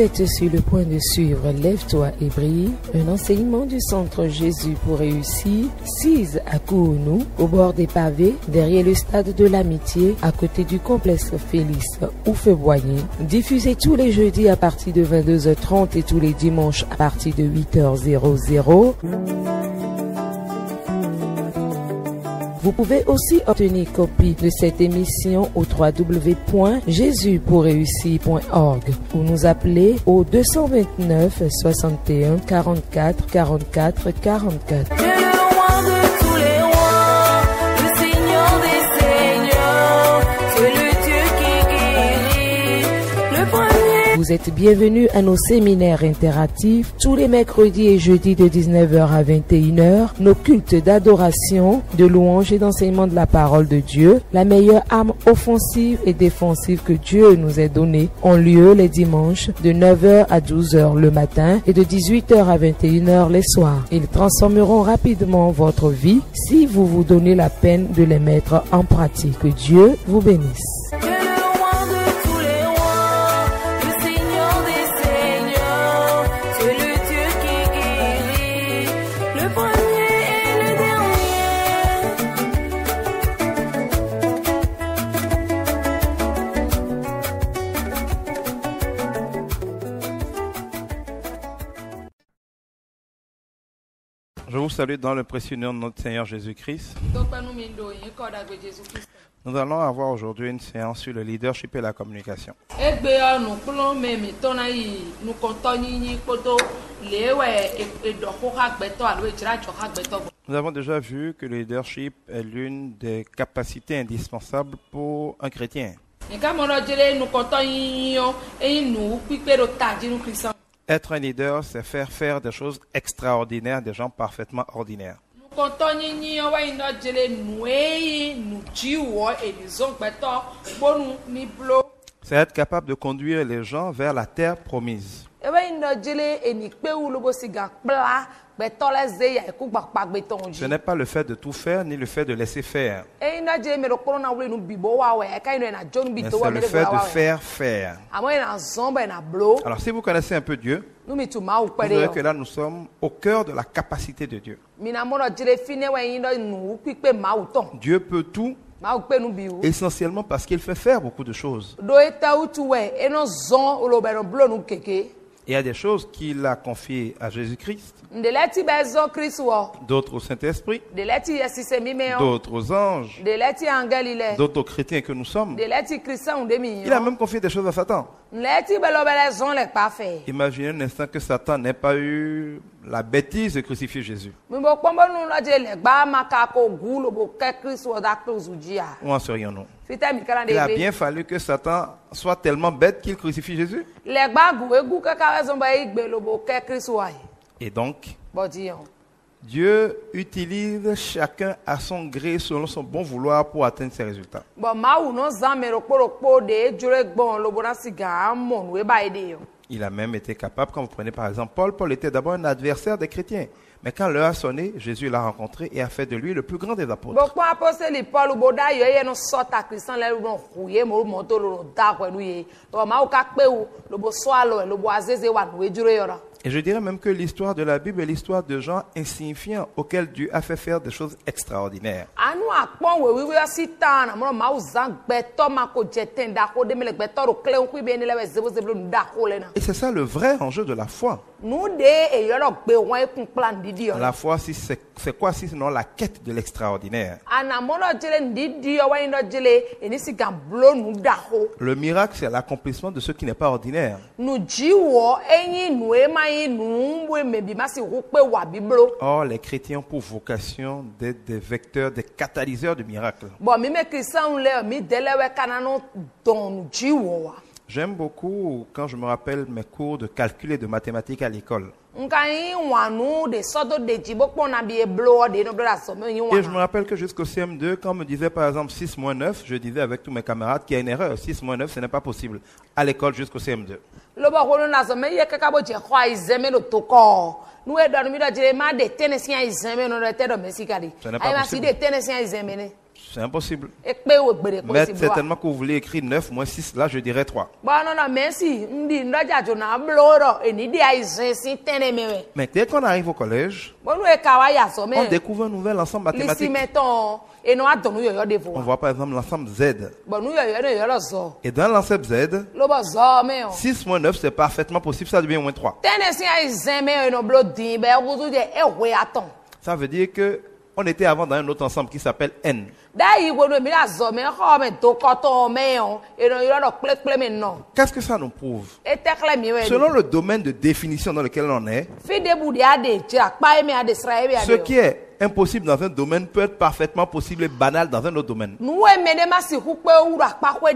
êtes sur le point de suivre Lève-toi et brille, un enseignement du Centre Jésus pour réussir, 6 à Kounou, au bord des pavés, derrière le stade de l'Amitié, à côté du complexe Félix Houphouët-Boigny, diffusé tous les jeudis à partir de 22h30 et tous les dimanches à partir de 8h00. Vous pouvez aussi obtenir copie de cette émission au www.jesuspourréussir.org ou nous appeler au 229 61 44 44 44. Vous êtes bienvenus à nos séminaires interactifs tous les mercredis et jeudis de 19h à 21h, nos cultes d'adoration, de louange et d'enseignement de la parole de Dieu, la meilleure arme offensive et défensive que Dieu nous ait donnée, ont lieu les dimanches de 9h à 12h le matin et de 18h à 21h les soirs. Ils transformeront rapidement votre vie si vous vous donnez la peine de les mettre en pratique. Que Dieu vous bénisse. Je vous salue dans le précieux nom de notre Seigneur Jésus-Christ. Nous allons avoir aujourd'hui une séance sur le leadership et la communication. Nous avons déjà vu que le leadership est l'une des capacités indispensables pour un chrétien. Être un leader, c'est faire des choses extraordinaires des gens parfaitement ordinaires. C'est être capable de conduire les gens vers la terre promise. Ce n'est pas le fait de tout faire, ni le fait de laisser faire. Mais c'est le fait de faire. Alors si vous connaissez un peu Dieu, vous verrez que là nous sommes au cœur de la capacité de Dieu. Dieu peut tout, essentiellement parce qu'il fait faire beaucoup de choses. Il y a des choses qu'il a confiées à Jésus-Christ, d'autres au Saint-Esprit, d'autres aux anges, d'autres aux chrétiens que nous sommes. Il a même confié des choses à Satan. Imaginez un instant que Satan n'ait pas eu la bêtise de crucifier Jésus. Où en serions-nous? Il a bien fallu que Satan soit tellement bête qu'il crucifie Jésus. Et donc, Dieu utilise chacun à son gré selon son bon vouloir pour atteindre ses résultats. Il a même été capable, quand vous prenez par exemple Paul était d'abord un adversaire des chrétiens. Mais quand l'heure a sonné, Jésus l'a rencontré et a fait de lui le plus grand des apôtres. Et je dirais même que l'histoire de la Bible est l'histoire de gens insignifiants auxquels Dieu a fait faire des choses extraordinaires. Et c'est ça le vrai enjeu de la foi. La foi, c'est quoi sinon la quête de l'extraordinaire? Le miracle, c'est l'accomplissement de ce qui n'est pas ordinaire. Or, les chrétiens ont pour vocation d'être des vecteurs, des catalyseurs de miracles. J'aime beaucoup quand je me rappelle mes cours de calcul et de mathématiques à l'école. Et je me rappelle que jusqu'au CM2, quand on me disait par exemple 6 moins 9, je disais avec tous mes camarades qu'il y a une erreur. 6 moins 9, ce n'est pas possible. À l'école jusqu'au CM2. Ce n'est pas possible. C'est impossible. ekpe wo gbere ko Mais si blo certainement que vous voulez écrire 9 moins 6, là je dirais 3. ba no na mensi ndi ndoja jo na bloro eni di ai zensi tene mewe Mais dès qu'on arrive au collège, bonu e kawa ya so me on découvre un nouvel ensemble lisi mathématique. meton eno adonu yo yo On devo voit par exemple l'ensemble Z. bonu yo yo no yo lo zo Et dans l'ensemble Z, lo bo zo me o 6 moins 9, c'est parfaitement possible, ça devient moins 3. tene si ai zen me eno blo din be wuzu de e we aton Ça veut dire que on était avant dans un autre ensemble qui s'appelle N. da yi bonu mi la zo me ho me do koto me o eno yo lo ple me no Qu'est-ce que ça nous prouve? e tekle mi we Selon le domaine de définition dans lequel on est, fi de bu de ade je akpa me ade sra e ce qui est impossible dans un domaine peut être parfaitement possible et banal dans un autre domaine. nuwe me de ma si hu pe wu akpa kwe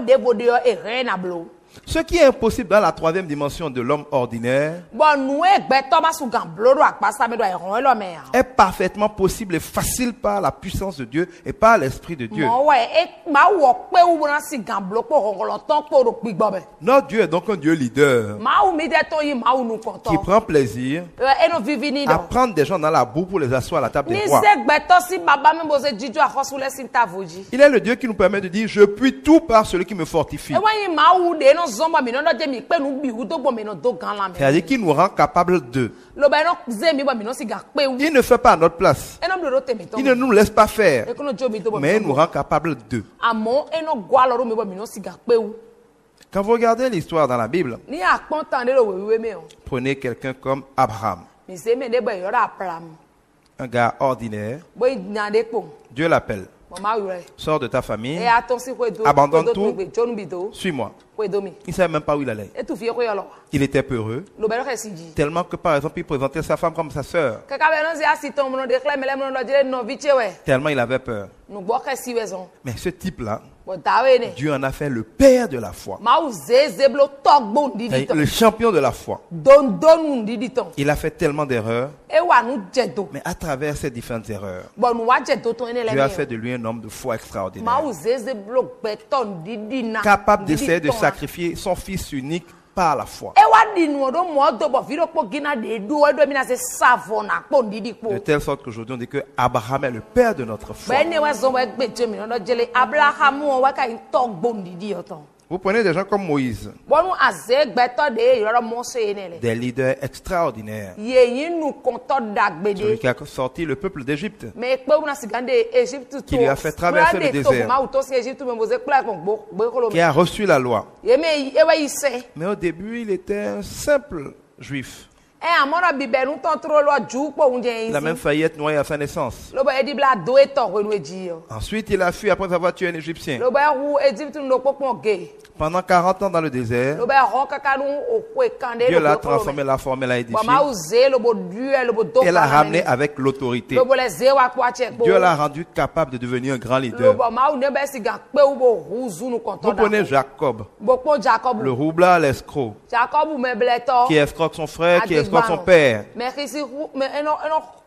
de bo de yo e re na blo Ce qui est impossible dans la troisième dimension de l'homme ordinaire bon nuwe gbe to ma su gan blo do akpa sa me do e ron lo me est parfaitement possible et facile par la puissance de Dieu et par l'Esprit de Dieu. mo we e ma wo pe wu na si gan blo po ron ton po do pigbo be Notre Dieu est donc un Dieu leader ma wu mi de to yi ma wu nu qui konto prend plaisir e no vivi ni à do prendre des gens dans la boue pour les asseoir à la table ni des rois. se gbe to si baba mi bo se jijo afosu le sin tavoji Il est le Dieu qui nous permet de dire je puis tout par celui qui me fortifie. e wa yi ma wu de no zomba mi no do je mi pe nu bi wu do bo mi no do gan la me C'est-à-dire qu'il nous rend capable de. lo ba no ze mi bo mi no si gan pe wu Il ne fait pas à notre place. e no blo do te mi to Il ne nous laisse pas faire. e kono jo mi do bo Mais il nous rend capable de. amo e no gwa lo ro mi bo mi no si gan pe wu Quand vous regardez l'histoire dans la Bible, ni akpon tan de lo wewe me o prenez quelqu'un comme Abraham, mi se me de bo yo ra pram un gars ordinaire. bo nyande po Dieu l'appelle. mo ma yure Sors de ta famille, e aton si ko do Abandonne do tout. gbe jonu bi do suis-moi. ko do mi Il ne savait même pas où il allait. e tu fi ko yo lo Il était peureux, lo be ro si ji tellement que par exemple il présentait sa femme comme sa sœur, kaka be no si asiton mo no de kle mele mo no jere no viche we tellement il avait peur. nu gbo ke si wezon Mais ce type-là, bo dawe ne Dieu en a fait le père de la foi, ma u zeze blo togbo ndidi c'est-à-dire ton le champion de la foi. don ndidi ton Il a fait tellement d'erreurs, e wa nu jedo mais à travers ces différentes erreurs, bo nu wa jedo ton ene le Dieu a me fait de lui un homme de foi ma extraordinaire, u zeze blo gbe ton ndidi na capable ndidi d'essayer de ton na. sacrifier son fils unique par la foi. e wa di nu do mo do bo viro po gina de do e do mi na se savona po ndidi po De telle sorte qu'aujourd'hui on dit que Abraham est le père de notre foi. be ne wa zo wa gbe je mi no jele abraham o wa ka togbo ndidi yo ton Vous prenez des gens comme Moïse, bonu aze gbe to de yo mo se ene le des leaders extraordinaires, ye yin nu konto dagbede celui qui a sorti le peuple d'Égypte, mais pe una sigande Égypte Qui lui a fait traverser le désert. ma uto si Égypte me mose kla ko gbo ko lo qui a reçu la loi. ye me e wa ise Mais au début, il était un simple juif. e amora bibenu ton tro lo ju po unje Il a même yin failli être noyé à sa naissance. lo ba edi bla do e to ko nu eji yo Ensuite, il a fui après avoir tué un Égyptien. lo ba ru Égypte no popon ge Pendant 40 ans dans le désert, lo ba ro kaka nu o ko e kande Dieu l'a transformé, l'a formé, l'a ba édifié ma uze lo bo du lo bo do et l'a ramené avec l'autorité. lo bo le ze wa kwa che po Dieu l'a rendu capable de devenir un grand lo leader. ba ma u ne ba si ga pe u bo ruzu nu konto Vous da prenez Jacob, bo po Jacob le roublard, l'escroc, Jacob me bleto qui escroque son frère, qui escroque son père. mais ici mais eno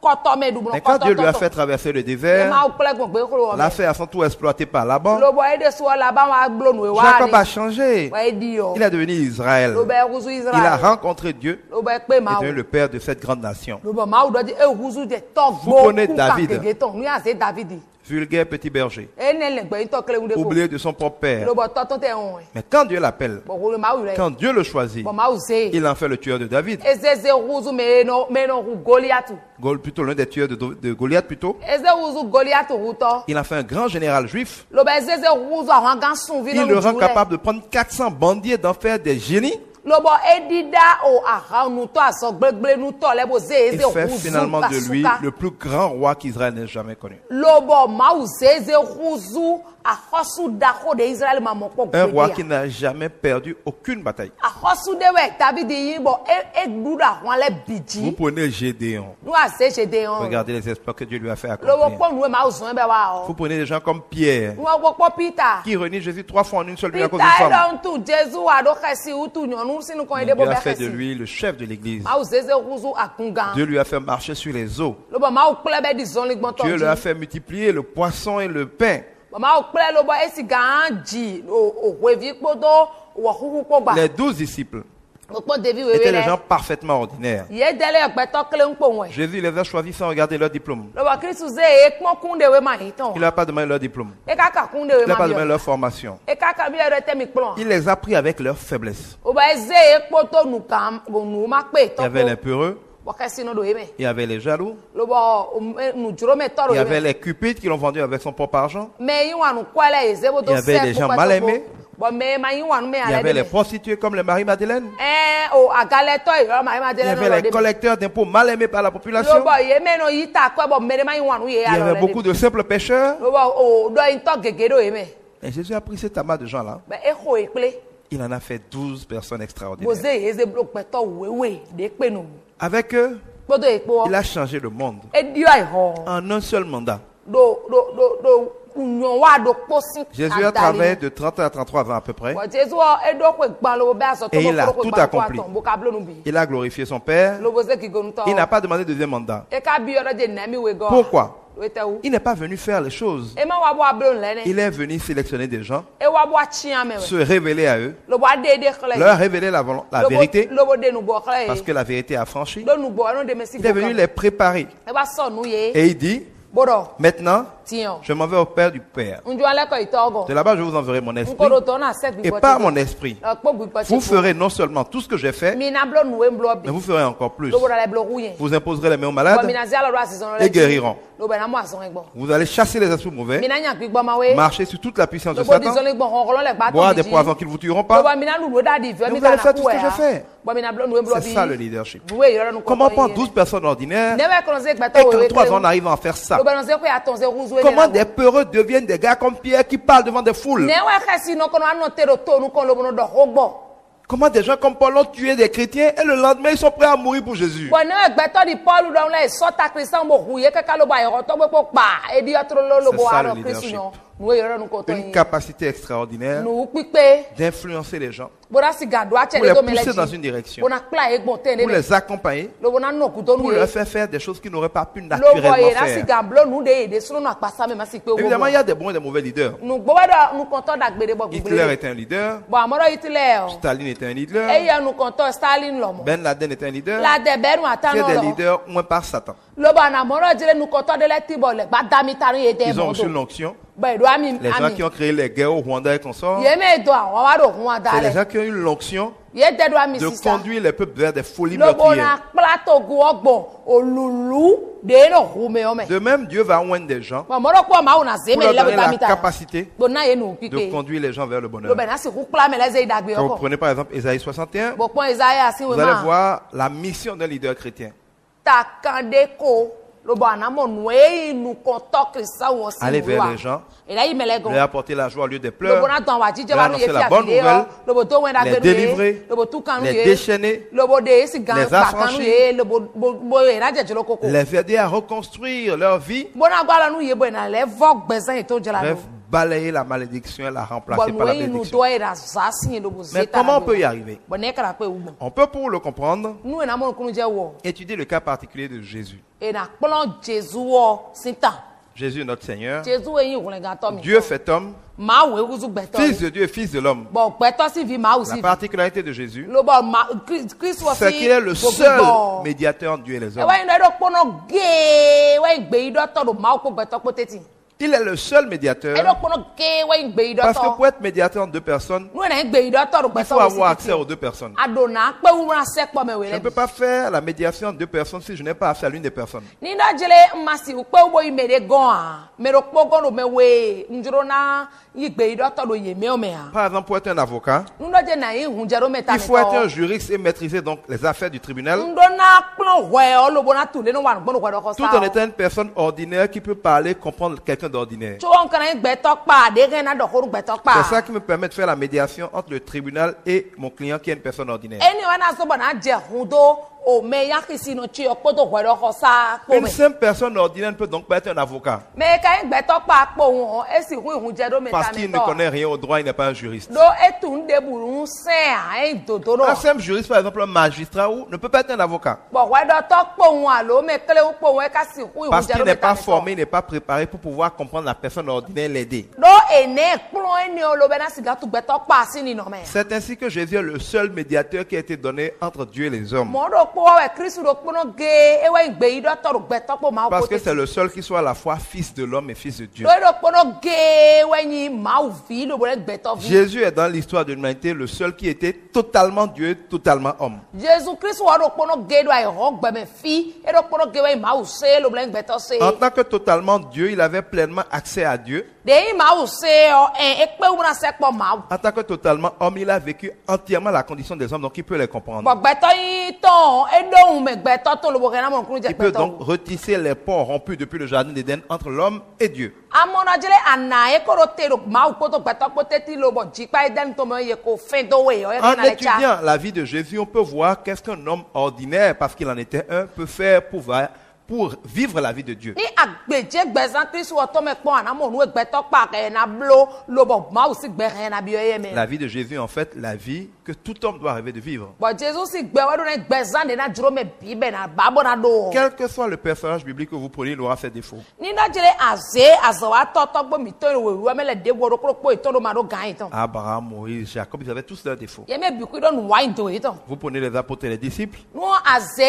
koto me du Mais quand Dieu lui a fait traverser le désert, ma u kle gbe ko lo l'a fait à son tour exploité par Laban, lo bo e de so la ba wa glo nu e wa Jacob a changé. wa e di yo Il est devenu Israël. lo ba ruzu Il a Israël rencontré Dieu lo ba pe et ma devenu le père de cette grande nation. lo ba ma u do di e ruzu de to Vous gbo prenez David. nu ya se David Vulgaire petit berger, e ne le gbe to kle un de ko oublié de son propre père. lo bo to te on Mais quand Dieu l'appelle, bo ko ma u re quand Dieu le choisit, bo ma u se il en fait le tueur de David. ezeze ruzu me no ru Goliath Plutôt l'un des tueurs de Goliath plutôt. eze ruzu Goliath ruto Il en fait un grand général juif. lo ba ezeze ruzu a gan sun vi Il le rend capable de prendre 400 bandiers, d'en faire des génies. lobo edida o aha nu to aso gbegble nu to lebo ze Et eze fait ruzu finalement de lui basuka. le plus grand roi qu'Israël n'ait jamais connu. lobo mau ze eze ruzu ahosu dako de Israël ma mo po Un roi gbede qui n'a jamais perdu aucune bataille. ahosu de we David yibo e duda wọn le Vous biji prenez Gédéon. nu ase se de on Regardez les exploits que Dieu lui a fait lobo accomplir. po nu mau zo be wa Vous o prenez des gens comme Pierre, nu wo po Peter qui renie Jésus 3 fois en une seule nuit à cause Peter d'une femme. don tu Jésus wa do khasi utu nyonu sinu ko Mais ede bo Dieu be a fait de khasi lui le chef de l'église. mau ze eze ruzu akunga Dieu lui a fait marcher sur les eaux. lobo mau kple be di zon li gbon to Dieu lui a fait multiplier le poisson et le pain. mama o kple lobo esi gan ji o wevi kpodo wo huhu kpogba Les 12 disciples Gbogbo David étaient wewe des lɛ. gens parfaitement ordinaires. Ye dɛlɛ gbɛtɔ kelen kpo ŋɔɛ. Jésus les a choisis sans regarder leur diplôme. Lɔbɔ Kristu ze ye kpɔn kun de we ma yi tɔn. Il n'a pas demandé leur diplôme. E ka ka kun de Il we n'a ma pas bi demandé yɔ. leur formation. E ka ka bi yɛrɛ tɛ mi kplɔn. Il les a pris avec leurs faiblesses. O ba ze ye kpoto nu kam nu ma kpe Il y avait les tɔko. peureux, Bɔ kɛsi no do ye mɛ. il y avait les jaloux, Lɔbɔ nu juro mɛ tɔ do il y ye avait mɛ. les cupides qui l'ont vendu avec son propre argent, Mɛ yi wa nu kɔlɛ ye zebo do Il y avait des gens mal aimés. Bɔn mɛ ma yi wa nu mɛ il y avait alɛ les de mɛ. prostituées comme les Marie-Madeleine, O agalɛtɔ yi yɔrɔ ma ye ma il y dɛlɛ avait no les de mɛ. collecteurs d'impôts mal aimés par la population, Lɔbɔ ye mɛ no yi ta kɔ bɔ mɛ de ma yi wa nu ye il y alɔ avait lɛ beaucoup de. de simples pécheurs. Lɔbɔ o dɔ yi tɔ gege do ye mɛ. Et Jésus a pris cet amas de gens-là, Bɛ e xɔ ye kple. il en a fait 12 personnes extraordinaires. Boze ye ze blo gbɛtɔ wewe de kpe nu. Avec eux, Kpodo ye kpɔ. il a changé le monde Ediɔ yi hɔ. en un seul mandat. Do kunyo wa do kposi. Jésus a travaillé de 30 à 33 ans à peu près. Bon Jésus edo ko gban lo be aso to Et il a bo ko tout gban ko accompli. aton bo ka blo nu bi. Il a glorifié son Père. Lo bo ze ki gonu to. Il n'a pas demandé de deuxième mandat. E ka bi oro je na mi we go. Pourquoi? Wete wu. Il n'est pas venu faire les choses. E ma wa bo ablo nle ne. Il est venu sélectionner des gens, E wa bo achi ame we. se révéler à eux, Lo bo ade de khle. leur révéler la vérité, Lo bo de nu bo khle. parce que la vérité a franchi. Lo nu bo no de mesi. Il est venu les préparer. E ba so nu ye. Et il dit, Bodo. maintenant, Tian. je m'en vais au Père du Père. Njo ale ko itogo. De là-bas, je vous enverrai mon esprit. Nkoro to na set bi. Et par mon esprit, Kpo bi pa. vous ferez non seulement tout ce que j'ai fait, Mi na blo nu we blo bi. mais vous ferez encore plus. Lo bo la blo ruyen. Vous imposerez les mains aux Bo malades mi na zia lo ra season et guériront. Lo be na mo ason egbo. Vous allez chasser les esprits mauvais, Mina nya gbigbo ma we. marcher sur toute la puissance de Lo bo Satan, dizon le gbon ronron le gba boire to des bi. poisons qui ne vous tueront Lo pas. bo mina lu lo da di ve Mais mi vous allez ka faire na tout ce ku que e. je fais. Bo mina blo nu blo bi. C'est ça le leadership. Buwe yoro nu ko. Comment prendre 12 personnes ordinaires Ne we kono ze gba et to qu'en we. 3 ans on arrive à en faire ça? Lo be no ze ko ya ton ze ruzu e. Comment des peureux deviennent des gars comme Pierre qui parlent devant des foules? Ne we khasi no kono ano te ro to nu kon lo bo no do hogbo. Comment des gens comme Paul ont tué des chrétiens et le lendemain ils sont prêts à mourir pour Jésus? Bo ne we gba to di Paul do le so ta Christian mo huye ke ka lo ba yoro to gbe po pa e di otro lo bo C'est ça, aro le Christian. leadership. Nu yoro nu ko to Une yin. capacité extraordinaire Nu pipe. d'influencer les gens, Bora si gado a pour chere les do pousser dans meleji. une direction, Bona kla e gbon te ne. pour les accompagner, Lo bona no ku to nu pour ye. leur faire faire des choses qu'ils n'auraient pas pu Lo naturellement boye na si faire. gamblo nu de sunu na pasa me ma si pe wo. Évidemment, il y a des bons et des mauvais leaders. Nu gbowa do nu konto da gbere bo Hitler gbere. était un leader, Bo amoro Hitler. Staline était un leader, E ya nu konto Stalin lo mo. Ben Laden était un leader. La de beru C'est atano des lo. leaders moins par Satan. Lo ba na moro jere nu konto de le tibo le gba dami tanu ye de Ils ont mo reçu do. l'onction. Ba do ami Les gens ami. qui ont créé les guerres au Rwanda et consorts, Ye me do awon wa do hun c'est les adale. gens qui ont eu l'onction Ye de do ami de sista. conduire les peuples vers des folies Lo bo na meurtrières. plato gu ogbon olulu de no hume ome. De même, Dieu va oindre des gens Ba moro ko ma una pour zeme leur le donner dami la tanu. capacité Bo na ye nu de pipe. conduire les gens vers le Lo bonheur. be na si ku kla me le ze idagbe Quand vous oko. prenez par exemple Ésaïe 61, Bo pon Isaiah si we vous allez ma. voir la mission d'un leader chrétien. Takande ko lo bo na mo nu e nu konto Christian won si. Aller vers les gens, E la yi mele go. leur apporter la joie au lieu des Lo pleurs, bo na don wa jije leur wa nu ye annoncer fi la bonne akide yo. nouvelle, Lo bo to wen da les gbe délivrer, Lo bo tu kanu les ye. déchaîner, Lo bo de si gan les pa kanu affranchir, ye. Lo bo e na jeje lo koko. les aider à reconstruire leur vie, Bo na gba la nu ye bo na le vok gbezan e to je la bref, nu. balayer la malédiction et la Bo remplacer par la nu e nu bénédiction. do e da za si lo bo Mais zeta. comment on peut y arriver? Bo ne kara pe ugbo. On peut, pour le comprendre, Nu e na mo kunu je wo. étudier le cas particulier de Jésus. E na plon Jesu wo sinta. Jésus, notre Seigneur, Jesu e yin won ga to mi. Dieu fait homme, Ma we guzu gbeto. fils de Dieu et fils de l'homme. Bo gbeto si vi ma o La si. particularité de Jésus, Lo bo ma Christ wo si. c'est qu'il est le seul médiateur entre Dieu et les E hommes. wa yin do pono ge wa gbe yi do to do ma o ko gbeto poteti. Il est le seul E médiateur do pono ge wa gbe yi do parce que to. pour être médiateur entre deux personnes, Nu na gbe yi do to do il gbeto faut avoir accès aux deux personnes. Adona pe wura se po me Je ne wele. peux pas faire la médiation entre deux personnes si je n'ai pas accès à l'une des personnes. Ni do jele masi u pe wo yi mere gan a. Me ro po gan do me we njuro na yi gbe yi do to do ye me o me a. Par exemple, pour être un avocat, Nu do je na yi hun jero meta il me faut être un to. juriste et maîtriser donc les affaires du tribunal, Ndo na plon hwe o lo bo na tu le no wa gbonu kwa do ko tout sa. en étant une personne ordinaire qui peut parler, comprendre quelqu'un d'ordinaire. So on kana gbeto pa de gen na do horu gbeto pa. C'est ça qui me permet de faire la médiation entre le tribunal et mon client qui est une personne ordinaire. Eni wana so bona je hun do o me ya kisi no chi okpoto hwedo hosa po Une me simple personne ordinaire ne peut donc pas être un avocat. me ka ngbeto pa po won e si hu ihun je do me Parce ta me qu'il ne to connaît rien au droit, il n'est pas un juriste. do etun de buru se a en dodoro Un simple juriste, par exemple, un magistrat, ne peut pas être un avocat. bo hwedo to po won alo me kele po won e ka si hu ihun Parce je qu'il do n'est me ta pas me to formé, il n'est pas préparé pour pouvoir comprendre la personne ordinaire, l'aider. do ene kplo eni o lo be na siga tu gbeto pa si ni no me C'est ainsi que Jésus est le seul médiateur qui a été donné entre Dieu et les hommes. mo do po we Kristu do kpono ge e we gbe yi do to gbeto po ma Parce ko que te c'est le seul qui soit à la fois fils de l'homme et fils de Dieu. do do kpono ge we ni ma u vi do bo gbeto vi Jésus est dans l'histoire de l'humanité le seul qui était totalement Dieu, totalement homme. Jésus Kristu wa do kpono ge do ai ho gbe me fi e do kpono ge we ma u se lo bo gbeto se En tant que totalement Dieu, il avait pleinement accès à Dieu. de yi ma u se o e pe u na se po ma u En tant que totalement homme, il a vécu entièrement la condition des hommes, donc il peut les comprendre. bo gbeto yi ton e do un me gbeto to lo bo ke na mo kunu je Il peut gbeto donc retisser les ponts rompus depuis le jardin d'Éden entre l'homme et Dieu. amona jele ana e ko ro te do ma u ko to gbeto po te ti lo bo ji pa e den to mo ye ko fe do we o e En na le cha étudiant la vie de Jésus, on peut voir qu'est-ce qu'un homme ordinaire, parce qu'il en était un, peut faire pour vivre la vie de Dieu. ni agbeje gbezan Kristu o to me pon ana mo nu gbeto pa ke na blo lo bo ma u si gbe he na bi o ye me La vie de Jésus, en fait, la vie que tout homme doit rêver de vivre. bo Jesus si gbe wa do na gbezan de na juro me bi be na babo na do Quel que soit le personnage biblique que vous prenez, il aura ses défauts. ni na jele aze azawa to gbo mi to we ru me le de wo ro po ito do ma do gan ito Abraham, Moïse, Jacob, ils avaient tous leurs défauts. ye me bi ku do nu wa into ito Vous prenez les apôtres et les disciples, no aze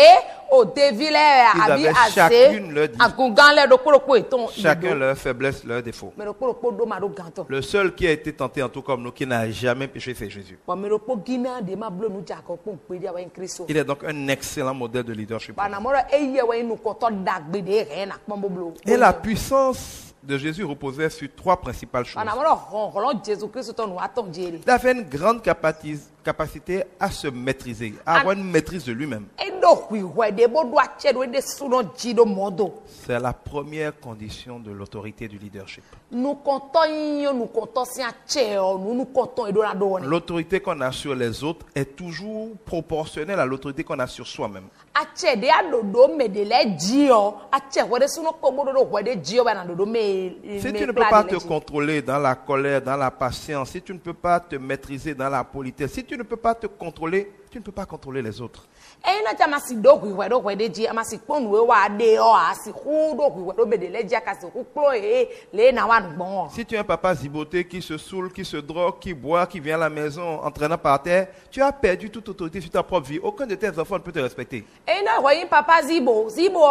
o devile abi avaient aze chacune leur dit- agungan le do po ito chacun leurs faiblesses, leurs défauts. me do po do ma do gan to Le seul qui a été tenté en tout comme nous, qui n'a jamais péché, c'est Jésus. bo me do po gina de ma blo nu ja ko po pe dia wa in Kristo Il est donc un excellent modèle de leadership. ba na mo ro eye wa inu ko to dagbe de he na pon blo Et la puissance de Jésus reposait sur trois principales choses. ba na mo ro hon Jesus Kristo to nu wa ton jere Il avait une grande capacité à se maîtriser, à avoir une maîtrise de lui-même. endo hui de bo do ache do de suno ji do modo C'est la première condition de l'autorité du leadership. nu konto yin nu konto si ache o nu konto edo na do ni L'autorité qu'on a sur les autres est toujours proportionnelle à l'autorité qu'on a sur soi-même. ache de adodo me de le ji o ache wo de suno ko bo do de ji o ba na dodo me Si tu ne peux pas te contrôler dans la colère, dans la patience, si tu ne peux pas te maîtriser dans la politesse, si tu ne peux pas te contrôler, tu ne peux pas contrôler les autres. e na chama si do hui de ji ama si ponu we wa de o a si hu do hui be de le ji aka si hu klo le na wa ngbon Si tu es un papa ziboté qui se saoule, qui se drogue, qui boit, qui vient à la maison entraînant par terre, tu as perdu toute autorité sur ta propre vie. Aucun de tes enfants ne peut te respecter. e na wa yin papa zibo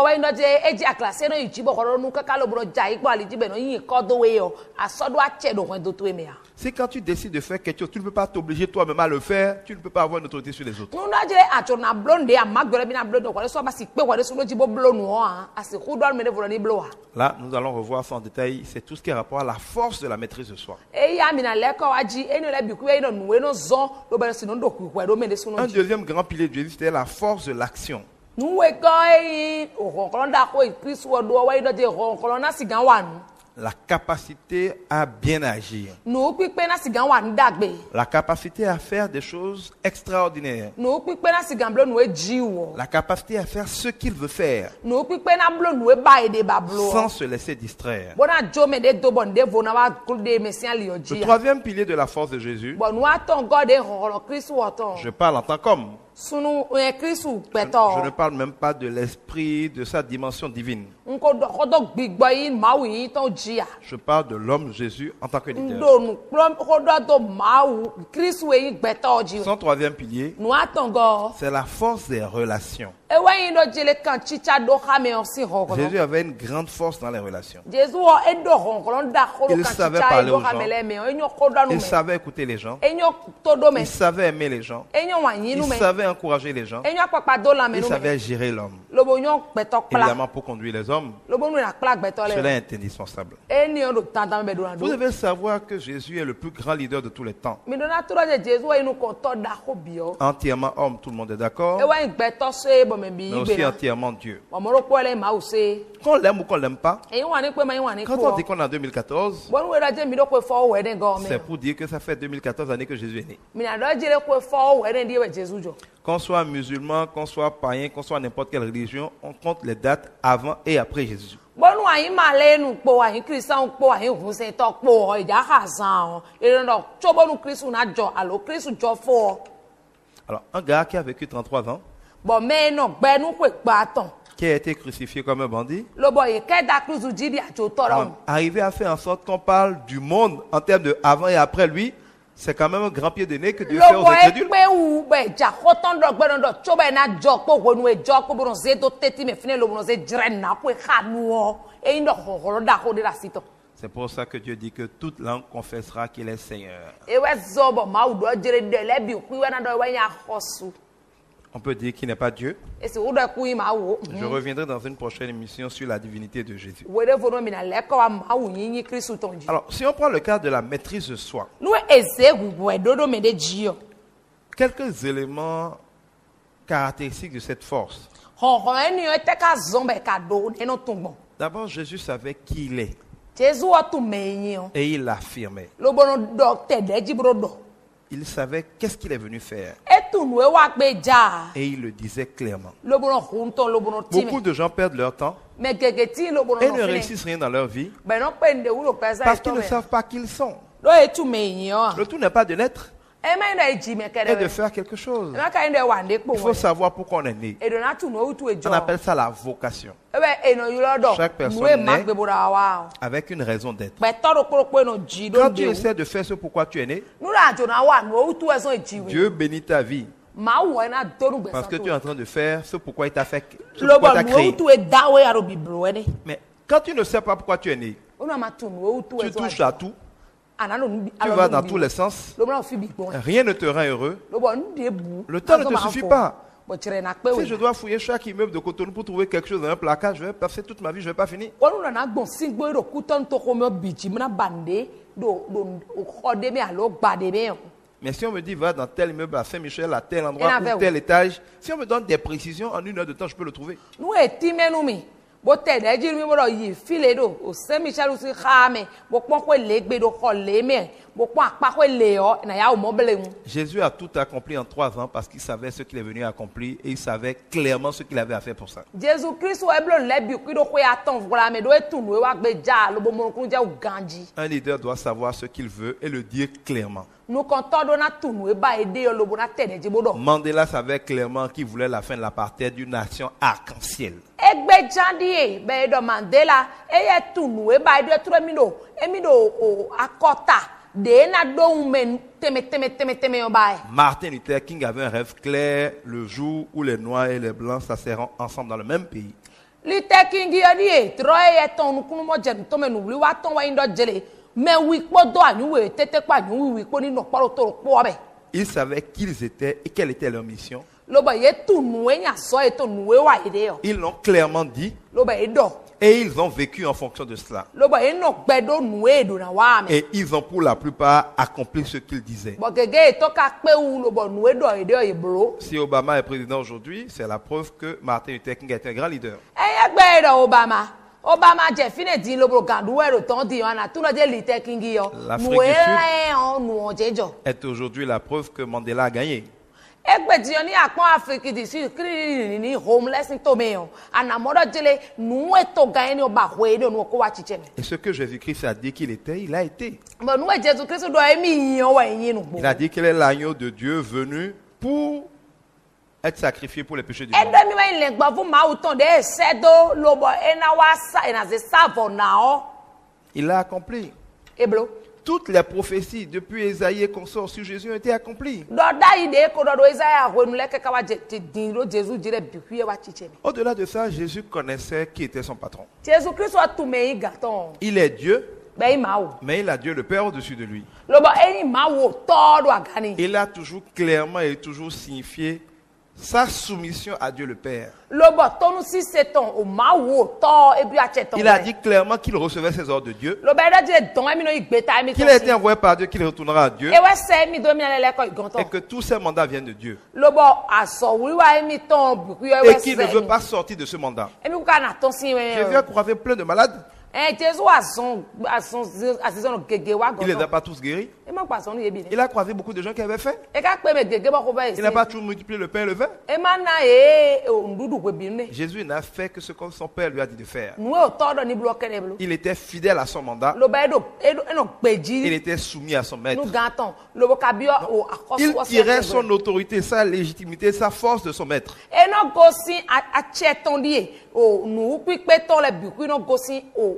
wa yin do je e ji aklase no yi bo ko nu kaka lo bro ja ipo ali ji be no yin ko do we o asodo ache do do to me ya C'est quand tu décides de faire quelque chose, tu ne peux pas t'obliger toi-même à le faire, tu ne peux pas avoir une autorité sur les autres. nu na je acho na blonde a magbere bi na blondo ko so ba si pe ko de suno ji bo blonu o a asi hu do me de volo ni blo Là, nous allons revoir ça en détail. C'est tout ce qui est rapport à la force de la maîtrise de soi. e ya mi na le ko aji e no le bi ku e no nu we no zo do be si no do ku do me de suno Un ji deuxième grand pilier de Jésus, c'était la force de l'action. nu we ko e o ko da ko Kristo wo do wa do je ko na si gan wa nu La capacité à bien agir. nu pipe na si gan wa nu dagbe La capacité à faire des choses extraordinaires. nu pipe na si gan blo nu e ji wo La capacité à faire ce qu'il veut faire nu pipe na blo nu e ba e de ba blo sans se laisser distraire. bona jo me de do bon de vo na wa ku de mesian li Le oji troisième pilier de la force de Jésus, bon nu aton god de ho Kristo wo ton je parle en tant qu'homme. sunu Kristo Je peto ne parle même pas de l'esprit, de sa dimension divine. nko do gbigbo yin mawu yin ton jia Je parle de l'homme Jésus en tant que leader. ndo nu plom ko do mawu Kristo yin gbeto ji Son troisième pilier, nu aton go c'est la force des relations. e wa yin do jele kan chicha do ha me on si ho Jésus avait une grande force dans les relations. Jésus o e do ho da ho Il kan savait chicha parler do aux ha gens. me le me o nyo ko do nu Il me savait écouter les gens. e nyo to do me Il savait aimer les gens. e nyo wa yin Il nu me savait encourager les gens. e nyo papa do la me Il nu me savait gérer l'homme. lo bo nyo gbeto pla Évidemment, pour conduire les hommes, l'homme, lobo nu na kpla gbɛtɔ cela lɛ est indispensable. eni o do tantan bɛ do na Vous do devez savoir que Jésus est le plus grand leader de tous les temps. mi do na to dɔ dze jesu wa inu kɔntɔ da ko biɔ Entièrement homme, tout le monde est d'accord, ewa yin gbɛtɔ se bɔn mɛ bi mais yi aussi gbɛ na entièrement Dieu. ɔmɔdo kpɔ lɛ ma o se Qu'on l'aime ou qu'on l'aime pas, eyin wa ni kpe ma eyin wa ni quand on dit kpɔ qu'on est en 2014, bɔn nu yɛrɛ dze mi do ko fɔ wɛ ne gɔ c'est mɛ pour dire que ça fait 2014 années que Jésus est né. mi na dɔ dze de ko fɔ wɛ ne di wɛ jesu jɔ Qu'on soit musulman, qu'on soit païen, qu'on soit n'importe quelle religion, on compte les dates avant et après Jésus. bɔnu ayin ma lɛ nu kpɔ ayin kristian kpɔ ayin hunsetɔ kpɔ ìjà ka zan ɔ ɛdɔ tso bɔnu kristu na jɔ alo kristu jɔ fɔ Alors, un gars qui a vécu 33 ans, bɔn mɛ nɔ gbɛnu ko gba tɔn qui a été crucifié comme un bandit, lobɔ yi kɛ da kristu dzi di atso tɔrɔ o. arriver à faire en sorte qu'on parle du monde en termes de avant et après lui, c'est quand même un grand pied de nez que Dieu fait aux lobɔ incrédules. ekpe wu bɛ dza xɔtɔn dɔ gbɛdɔn dɔ tso bɛ na jɔ kpɔ wonu edzɔ kpɔ bɔnɔ ze do teti mɛ fine lobɔ ze dzrɛ na ko exa nuɔ eyin dɔ xɔxɔ da ko de la si tɔ C'est pour ça que Dieu dit que toute langue confessera qu'il est Seigneur. ewɛ zɔ bɔ mawu dɔ dzre de lɛ bi ku wɛ na dɔ wɛ nya xɔsu On peut dire qu'il n'est pas Dieu. esi wo dɔ ku yi ma wo Je reviendrai dans une prochaine émission sur la divinité de Jésus. wo de fo no mina lɛ kɔ wa mawu nyinyi kristu tɔn dzi Alors, si on prend le cas de la maîtrise de soi, nu eze gugu ɛdodo mɛ de dzi yɔ quelques éléments caractéristiques de cette force. xɔxɔ eniyɔ ete ka zɔn bɛ ka do nenu tun gbɔn D'abord, Jésus savait qui il est jesu wɔ tun mɛ yin yɔ et il l'affirmait. lobɔnɔ dɔ tɛ dɛ dzibro dɔ. Il savait qu'est-ce qu'il est venu faire Etunu ewa gbe dza et il le disait clairement. lobono huntɔ lobono Beaucoup time de gens perdent leur temps mɛ gegeti lobono et ne nɔfine réussissent rien dans leur vie bɛnɔ kpe nde wulo pɛsɛ parce qu'ils ne etɔ mɛ savent pas qui ils sont. do etu mɛ yin wa Le tout n'est pas de naître ema yi dɔ edzi mɛ et kɛdɛ de wɛ faire quelque chose. ema ka yi dɔ wande kpo Il faut wɛ savoir pourquoi on est né. edona tunu ewutu On edzɔ appelle ça la vocation, ebe eno yi lɔ dɔ Chaque personne nu ema naît gbeboda wa avec une raison d'être. gbɛtɔ do kpolokpo eno dzi do Quand tu de essaies de faire ce pourquoi tu es né, nu la adzona wa nu ewutu ɛzɔn edzi wi Dieu bénit ta vie mawu wɔ ena do nu parce que tu es gbɛsɛ en train de faire ce pourquoi il t'a fait, ce to pourquoi il t'a lobɔ nu créé. ewutu edawo ya do biblo wɛ ne Mais quand tu ne sais pas pourquoi tu es né, onu ama tu nu ewutu tu ɛzɔn touches à tout, analo nu tu vas dans tous les sens, lobɔ fi bi gbɔn rien ne te rend heureux. lobɔ nu de bu Le temps ne te suffit pas. bɔtsirɛ na kpe Si je wo dois fouiller chaque immeuble de Cotonou pour trouver quelque chose dans un placard, je vais passer toute ma vie, je ne vais pas finir. wɔnu nana gbɔn singbo yi do kutɔnu to xɔmɛ bidzi mina bande do xɔ de me alo gba de me o Mais si on me dit, va dans tel immeuble à Saint-Michel, à tel Il endroit, en avait ou tel étage, si on me donne des précisions, en 1 heure de temps, je peux le trouver. nu eti mɛnu mi bo tɛ ɖe dzi mi bo dɔ yi file do o se michel si xa me bo kpɔn koe le gbe do xɔ le me bo kpɔn akpa koe le yɔ na ya o mɔbile ŋu Jésus a tout accompli en 3 ans parce qu'il savait ce qu'il est venu accomplir et il savait clairement ce qu'il avait à faire pour ça. jesu kristu eblo le bi kui do koe atɔn vɔla me do etu nu ewa gbe dza lobo mɔnukunu dze o ganji Un leader doit savoir ce qu'il veut et le dire clairement. nukɔntɔ do na tu nu eba ede yɔ lobo na tɛ ɖe dzi bo dɔ Mandela savait clairement qu'il voulait la fin de l'apartheid d'une nation arc-en-ciel. egbe dzandi ye be ɖɔ mandela eye tu nu eba edo etrɔ emi do o akɔta de na do ŋu me teme yɔ ba ye. Martin Luther King avait un rêve clair le jour où les Noirs et les Blancs s'asserront ensemble dans le même pays. Luther King yɔ di ye trɔ eye tɔn nukunu mɔ dze nutɔmɛ nubili wa tɔn wa yi dɔ dzele mɛ wi kpɔ do anyuwe tete kpɔ anyuwi kpɔ ni nɔ kpɔ do to do kpɔ bɛ. Ils savaient qui ils étaient et quelle était leur mission. Lobe ye tu nue nya sɔ ye to nue wa yi de yɔ. Ils l'ont clairement dit Lobe ye dɔ. et ils ont vécu en fonction de cela. Lobe ye nɔ gbɛ do nue do na wa me. Et ils ont pour la plupart accompli ce qu'ils disaient. Bɔn gege ye tɔ ka kpe wu lobe nue dɔ ye de yɔ ye bolo. Si Obama est président aujourd'hui, c'est la preuve que Martin Luther King est un grand leader. Eye gbɛ ye dɔ Obama dze fi ne di lobo gandu wɛ do tɔn di yɔ na tu lɔ de Luther King yɔ. L'Afrique Nue du Sud. lɛ yɔ nuɔ dze jɔ. Est aujourd'hui la preuve que Mandela a gagné. Egbe di yɔ ni akpɔn Afrique du Sud kiri ni homeless to me yɔ anamɔdɔ dzele nue to gan ni o ba hoe ni o nu ko wa tsitsɛ me. Et ce que Jésus-Christ a dit qu'il était, il a été. Bɔn nue Jesu Kristu dɔ emi yɔ wa yi nu Il a gbo. dit qu'il est l'agneau de Dieu venu pour être sacrifié pour les péchés du monde. Ɛdɔ mi ma yi le gbɔ fún maawu tɔn de ese do lobɔ ena wa sa ena se sa vɔ na ɔ Il l'a accompli. eblo. Toutes les prophéties depuis Ésaïe et consorts sur Jésus ont été accomplies. Dɔ da yi de ko dɔ do Isaiah honu lɛ kɛkɛ wa dze din do Jesu dzi ɖe bikui ye wa tsitsɛ me. Au-delà de ça, Jésus connaissait qui était son patron. Jesu Kristu atume yi gatɔn Il est Dieu, bɛ yi maawu. mais il a Dieu le Père au-dessus de lui. Lobɔ eyi maawu tɔ do agani. Il a toujours clairement et toujours signifié sa soumission à Dieu le Père. Lobo tonu si seton o ma wo to ebi acheton. Il a dit clairement qu'il recevait ses ordres de Dieu, Lobo da dire don ami no igbeta mi qu'il a été envoyé par Dieu, qu'il retournera à Dieu, E we se mi do mi lele ko igonto. et que tous ses mandats viennent de Dieu. Lobo aso wiwa mi ton buku e Et we qu'il ne veut pas sortir de ce mandat. Emi ku kana ton si Jésus a croisé plein de malades. Jésus azon gege wa Il ne les a gonto. pas tous guéris. E ma pa son yebi. Il a croisé beaucoup de gens qui avaient faim. E ka pe me gege ba ko ba Il n'a pas toujours multiplié le pain et le vin. E ma na ndudu ko bi ne. Jésus n'a fait que ce que son Père lui a dit de faire. Nu o to do ni bloquer ne blo. Il était fidèle à son mandat. Lobo no peji. Il était soumis à son maître. Nu ganton. Lobo ka bio o Il akoso. tirait son autorité, sa légitimité, sa force de son maître. E no gosi a cheton die o nu pipe ton le buku no gosi o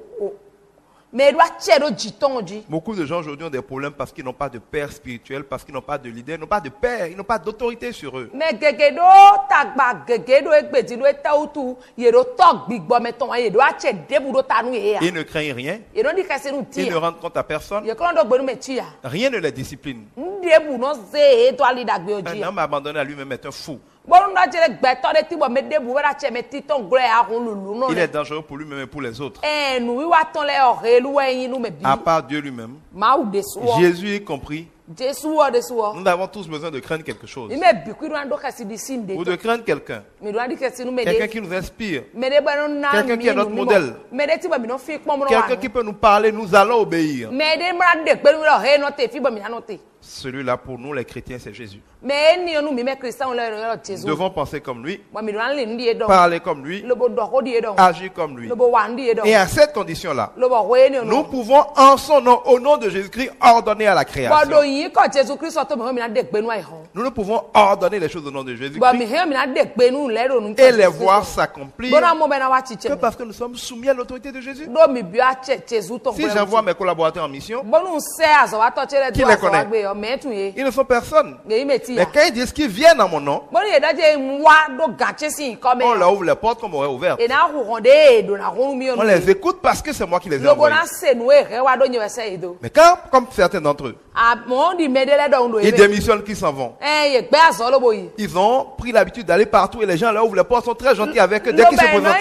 mais doit chedo jiton ji. Beaucoup de gens aujourd'hui ont des problèmes parce qu'ils n'ont pas de père spirituel, parce qu'ils n'ont pas de leader, ils n'ont pas de père, ils n'ont pas d'autorité sur eux. Mais gegedo tagba gegedo egbeji do etautu yedo tok gbigbo meton ye do a che debudo tanu ye ya. Ils ne craignent rien, Ye no di kase nu ils ti. ne rendent compte à personne, Ye kon do gbenu me ti ya. rien ne les discipline. Ndebu no ze e to ali dagbe Un oji. homme abandonné à lui-même est un fou. Bonu na jere gbeto de ti bo me debu wera che me ti ton gre a hun lulu no. Il est dangereux pour lui-même et pour les autres. Nu wi wa ton le orelu yin nu me bi. À part Dieu lui-même, Ma ou desu. Jésus y compris, Jesu o desu. nous avons tous besoin de craindre quelque chose. Ime biku do ando kasi di sinde. Ou de craindre quelqu'un. Me do andi kasi nu me Quelqu'un de. qui nous inspire. Me de ba no na. Quelqu'un qui est notre modèle. Me de ti ba mi no fi pon mo. Quelqu'un qui peut nous parler, nous allons obéir. Mais des brades pelu lo he no te fi bo mi na no te. Celui-là, pour nous, les chrétiens, c'est Jésus. Mais ni onu mi me Christian le Jésus. Nous devons penser comme lui, Moi mi do an le ndi e don. parler comme lui, Le bo do ko di e don. agir comme lui. Le bo wa ndi e don. Et à cette condition-là, Le bo we ni nous onu. pouvons, en son nom, au nom de Jésus-Christ, ordonner à la Bo do création. yin ko Jésus Christ to me mi na de gbenu ai ho. Nous ne pouvons ordonner les choses au nom de Bo mi Jésus-Christ he mi na de gbenu le ro nu. et les voir s'accomplir Bo na mo be na wa chiche. que parce que nous sommes soumis à l'autorité de Jésus. Do mi bi a che Jésus to. Si j'envoie mes collaborateurs en mission, Bo nu se azo wa to chere Qui do les azo wa connaît? gbe o me tun ye. ils ne sont personne. Ge me ti Mais ya. quand ils disent qu'ils viennent en mon nom, Bo ni e daje wa do gache si ko me. on leur ouvre les portes comme on aurait ouvert. E na hu ronde do na hu mi On onu. les écoute parce que c'est moi qui les ai Le bo envoyés. na se nu e re wa do nyewe se do. Mais quand, comme certains d'entre eux, A mo di me de le do ndo ils e. démissionnent, qu'ils s'en vont, Ye gbe azo lo bo yi. ils ont pris l'habitude d'aller partout et les gens leur ouvrent les portes, sont très gentils avec eux dès qu'ils se présentent.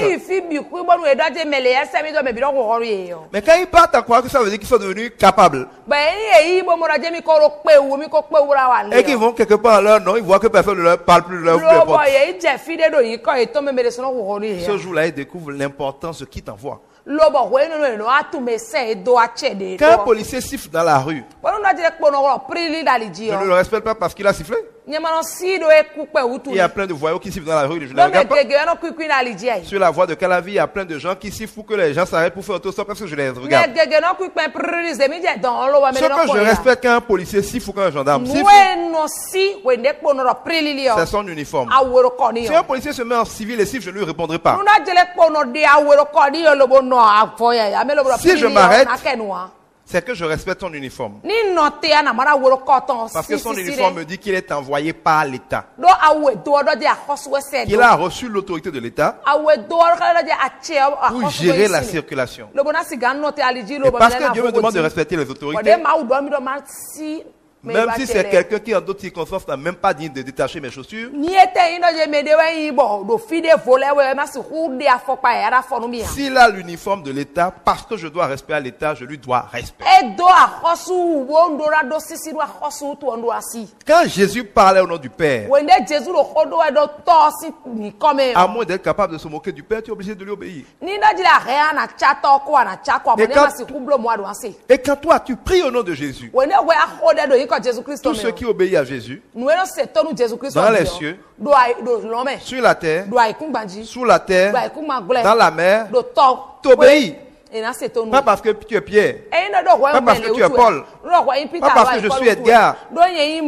Mais quand ils partent à croire que ça veut dire qu'ils sont devenus capables et qu'ils vont quelque part à leur nom, ils voient que personne ne leur parle plus de leur ouvre les portes. Ce jour-là, ils découvrent l'importance de qui t'envoie. Quand un policier siffle dans la rue, je ne le respecte pas parce qu'il a sifflé. Il y a plein de voyous qui sifflent dans la rue, je ne les regarde pas. Sur la voie de Calavi, il y a plein de gens qui sifflent pour que les gens s'arrêtent pour faire autostop parce que je les regarde. Ce que je respecte quand un policier siffle ou quand un gendarme siffle, c'est son uniforme. Si un policier se met en civil et siffle, je ne lui répondrai pas. Si je m'arrête, c'est que je respecte son uniforme. Parce que son uniforme me dit qu'il est envoyé par l'État. Qu'il a reçu l'autorité de l'État pour gérer la circulation. Et parce que Dieu me demande de respecter les autorités, même si c'est quelqu'un qui en d'autres circonstances n'a même pas dit de détacher mes chaussures, s'il a l'uniforme de l'État, parce que je dois respecter à l'État, je lui dois respect. Quand Jésus parlait au nom du Père, à moins d'être capable de se moquer du Père, tu es obligé de lui obéir. Et quand toi tu pries au nom de Jésus, tous ceux qui obéissent à Jésus, dans les cieux, sur la terre, sous la terre, dans la mer, t'obéis. Pas parce que tu es Pierre, pas parce que tu es Paul, pas parce que je suis Edgar,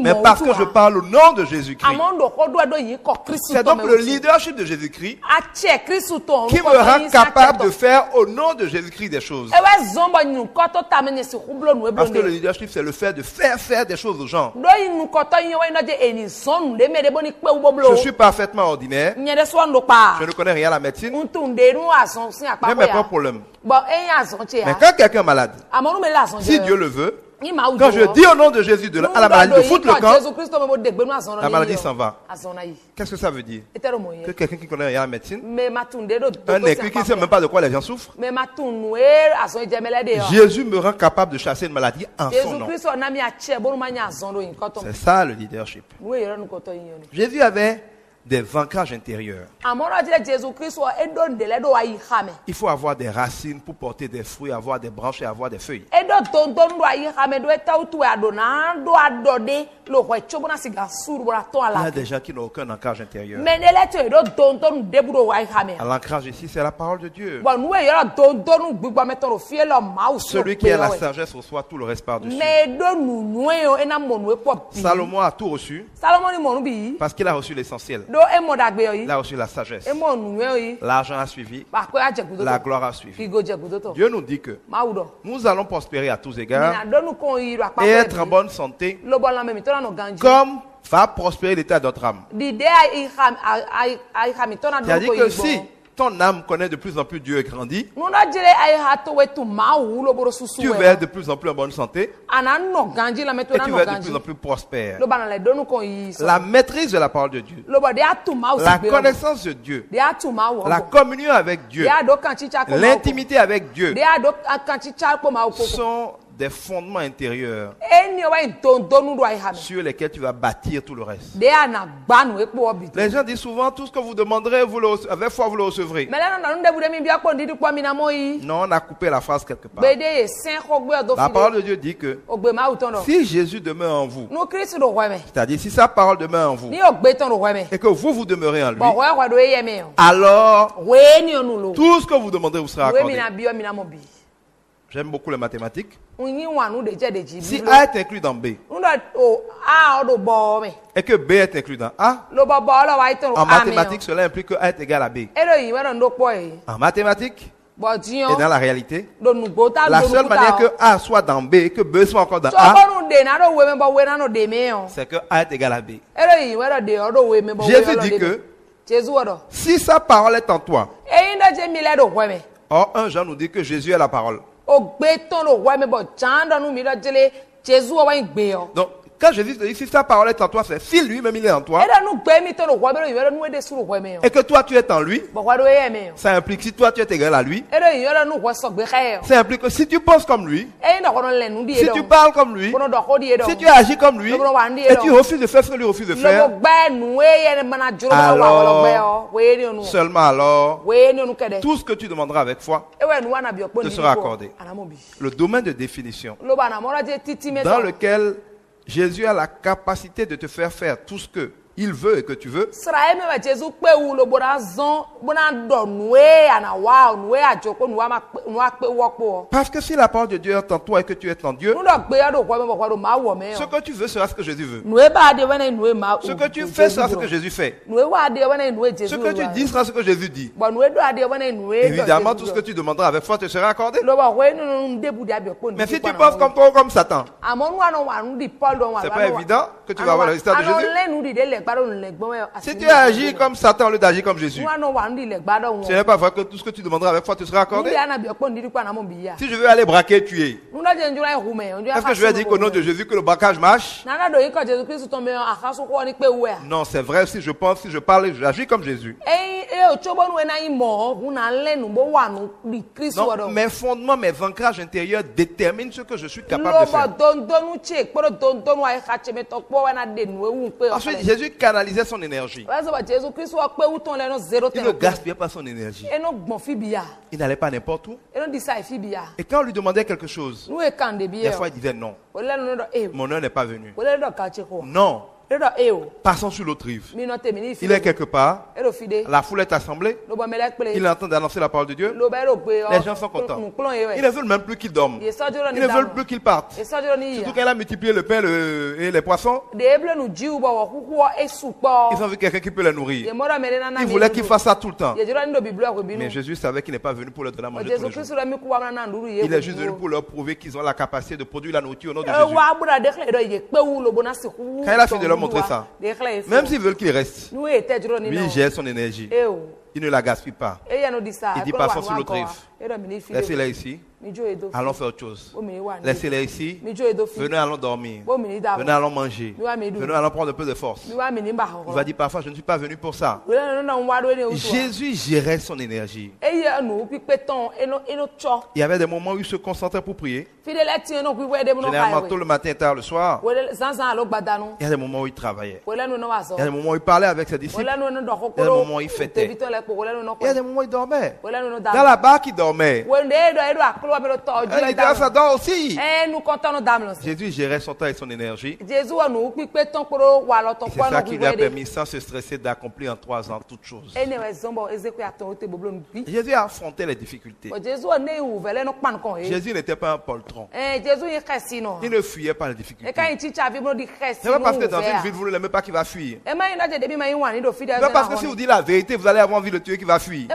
mais parce que je parle au nom de Jésus-Christ. C'est donc le leadership de Jésus-Christ qui me rend capable de faire au nom de Jésus-Christ des choses. Parce que le leadership, c'est le fait de faire des choses aux gens. Je suis parfaitement ordinaire, je ne connais rien à la médecine, j'ai mes propres problèmes. Mais quand quelqu'un est malade, si Dieu le veut, Quand je dis au nom de Jésus à la maladie de foutre le camp, la maladie s'en va. Qu'est-ce que ça veut dire? Que quelqu'un qui connaît rien à la médecine, un écu qui ne sait même pas de quoi les gens souffrent, Jésus me rend capable de chasser une maladie en son nom. C'est ça le leadership. Jésus avait des ancrages intérieurs. Il faut avoir des racines pour porter des fruits, avoir des branches et avoir des feuilles. Il y a des gens qui n'ont aucun ancrage intérieur. L'ancrage ici, c'est la parole de Dieu. Celui qui a la sagesse reçoit tout le reste par-dessus. Salomon a tout reçu parce qu'il a reçu l'essentiel. Il a reçu la sagesse. L'argent a suivi. La gloire a suivi. Dieu nous dit que nous allons prospérer à tous égards et être en bonne santé comme va prospérer l'état de notre âme. C'est-à-dire que si ton âme connaît de plus en plus Dieu et grandit, tu vas être de plus en plus en bonne santé et tu vas être de plus en plus prospère. La maîtrise de la parole de Dieu, la connaissance de Dieu, la communion avec Dieu, l'intimité avec Dieu sont des fondements intérieurs sur lesquels tu vas bâtir tout le reste. Les gens disent souvent, tout ce que vous demanderez, avec foi, vous le recevrez. Non, on a coupé la phrase quelque part. La parole de Dieu dit que si Jésus demeure en vous, c'est-à-dire si sa parole demeure en vous, et que vous demeurez en lui, alors tout ce que vous demanderez vous sera accordé. J'aime beaucoup les mathématiques. Si A est inclus dans B et que B est inclus dans A, en mathématiques, cela implique que A est égal à B. En mathématiques et dans la réalité, la seule manière que A soit dans B et que B soit encore dans A, c'est que A est égal à B. Jésus dit que si sa parole est en toi, or 1 Jean nous dit que Jésus est la parole. Donc, quand Jésus te dit si sa parole est en toi, c'est si lui-même il est en toi, et que toi tu es en lui, ça implique si toi tu es égal à lui, ça implique que si tu penses comme lui, si tu parles comme lui, si tu agis comme lui, et tu refuses de faire ce que lui refuse de faire, alors, seulement alors, tout ce que tu demanderas avec foi te sera accordé. Le domaine de définition dans lequel Jésus a la capacité de te faire faire tout ce que il veut et que tu veux. Parce que si la parole de Dieu est en toi et que tu es en Dieu, ce que tu veux sera ce que Jésus veut. Ce que tu fais sera ce que Jésus fait. Ce que tu dis sera ce que Jésus dit. Évidemment, tout ce que tu demanderas avec foi te sera accordé. Mais si tu penses comme toi ou comme Satan, c'est pas évident que tu vas avoir le résultat de Jésus. Si tu agis comme Satan au lieu d'agir comme Jésus, ce n'est pas vrai que tout ce que tu demanderas avec foi te sera accordé. Si je veux aller braquer et tuer, est-ce que je vais dire qu'au nom de Jésus que le braquage marche? Non, c'est vrai si je pense, si je parle, j'agis comme Jésus. Non, mes fondements, mes ancrages intérieurs déterminent ce que je suis capable de faire. Ensuite, Jésus canalisait son énergie. Il ne gaspillait pas son énergie. Il n'allait pas n'importe où. Et quand on lui demandait quelque chose, des fois il disait non. Mon heure n'est pas venue. Non. Passons sur l'autre rive. Il est quelque part. La foule est assemblée. Il est en train d'annoncer la parole de Dieu. Les gens sont contents. Ils ne veulent même plus qu'il dorme. Ils ne veulent plus qu'il parte. Surtout qu'elle a multiplié le pain et les poissons. Ils ont vu quelqu'un qui peut les nourrir. Ils voulaient qu'il fasse ça tout le temps. Mais Jésus savait qu'il n'est pas venu pour leur donner à manger tous les jours. Il est juste venu pour leur prouver qu'ils ont la capacité de produire la nourriture au nom de Jésus. Quand il a fini de leur montrer ça, même s'ils veulent qu'il reste, lui il gère son énergie. Il ne la gaspille pas. Il dit passons sur l'autre rive. Laissez-la ici. Allons faire autre chose. Laissez-les ici. Venez, allons dormir. Venez, allons manger. Venez, allons prendre un peu de force. Il va dire parfois, je ne suis pas venu pour ça. Jésus gérait son énergie. Il y avait des moments où il se concentrait pour prier. Généralement, tôt le matin et tard le soir. Il y a des moments où il travaillait. Il y a des moments où il parlait avec ses disciples. Il y a des moments où il fêtait. Il y a des moments où il dormait. Dans la barque, il dormait. Il dit, ça dort aussi. Jésus gérait son temps et son énergie. C'est ça qui lui a permis, sans se stresser, d'accomplir en 3 ans toutes choses. Jésus a affronté les difficultés. Jésus n'était pas un poltron. Il ne fuyait pas les difficultés. C'est pas parce que dans une ville, vous ne l'aimez pas qu'il va fuir. C'est pas parce que si vous dites la vérité, vous allez avoir envie de le tuer qu'il va fuir.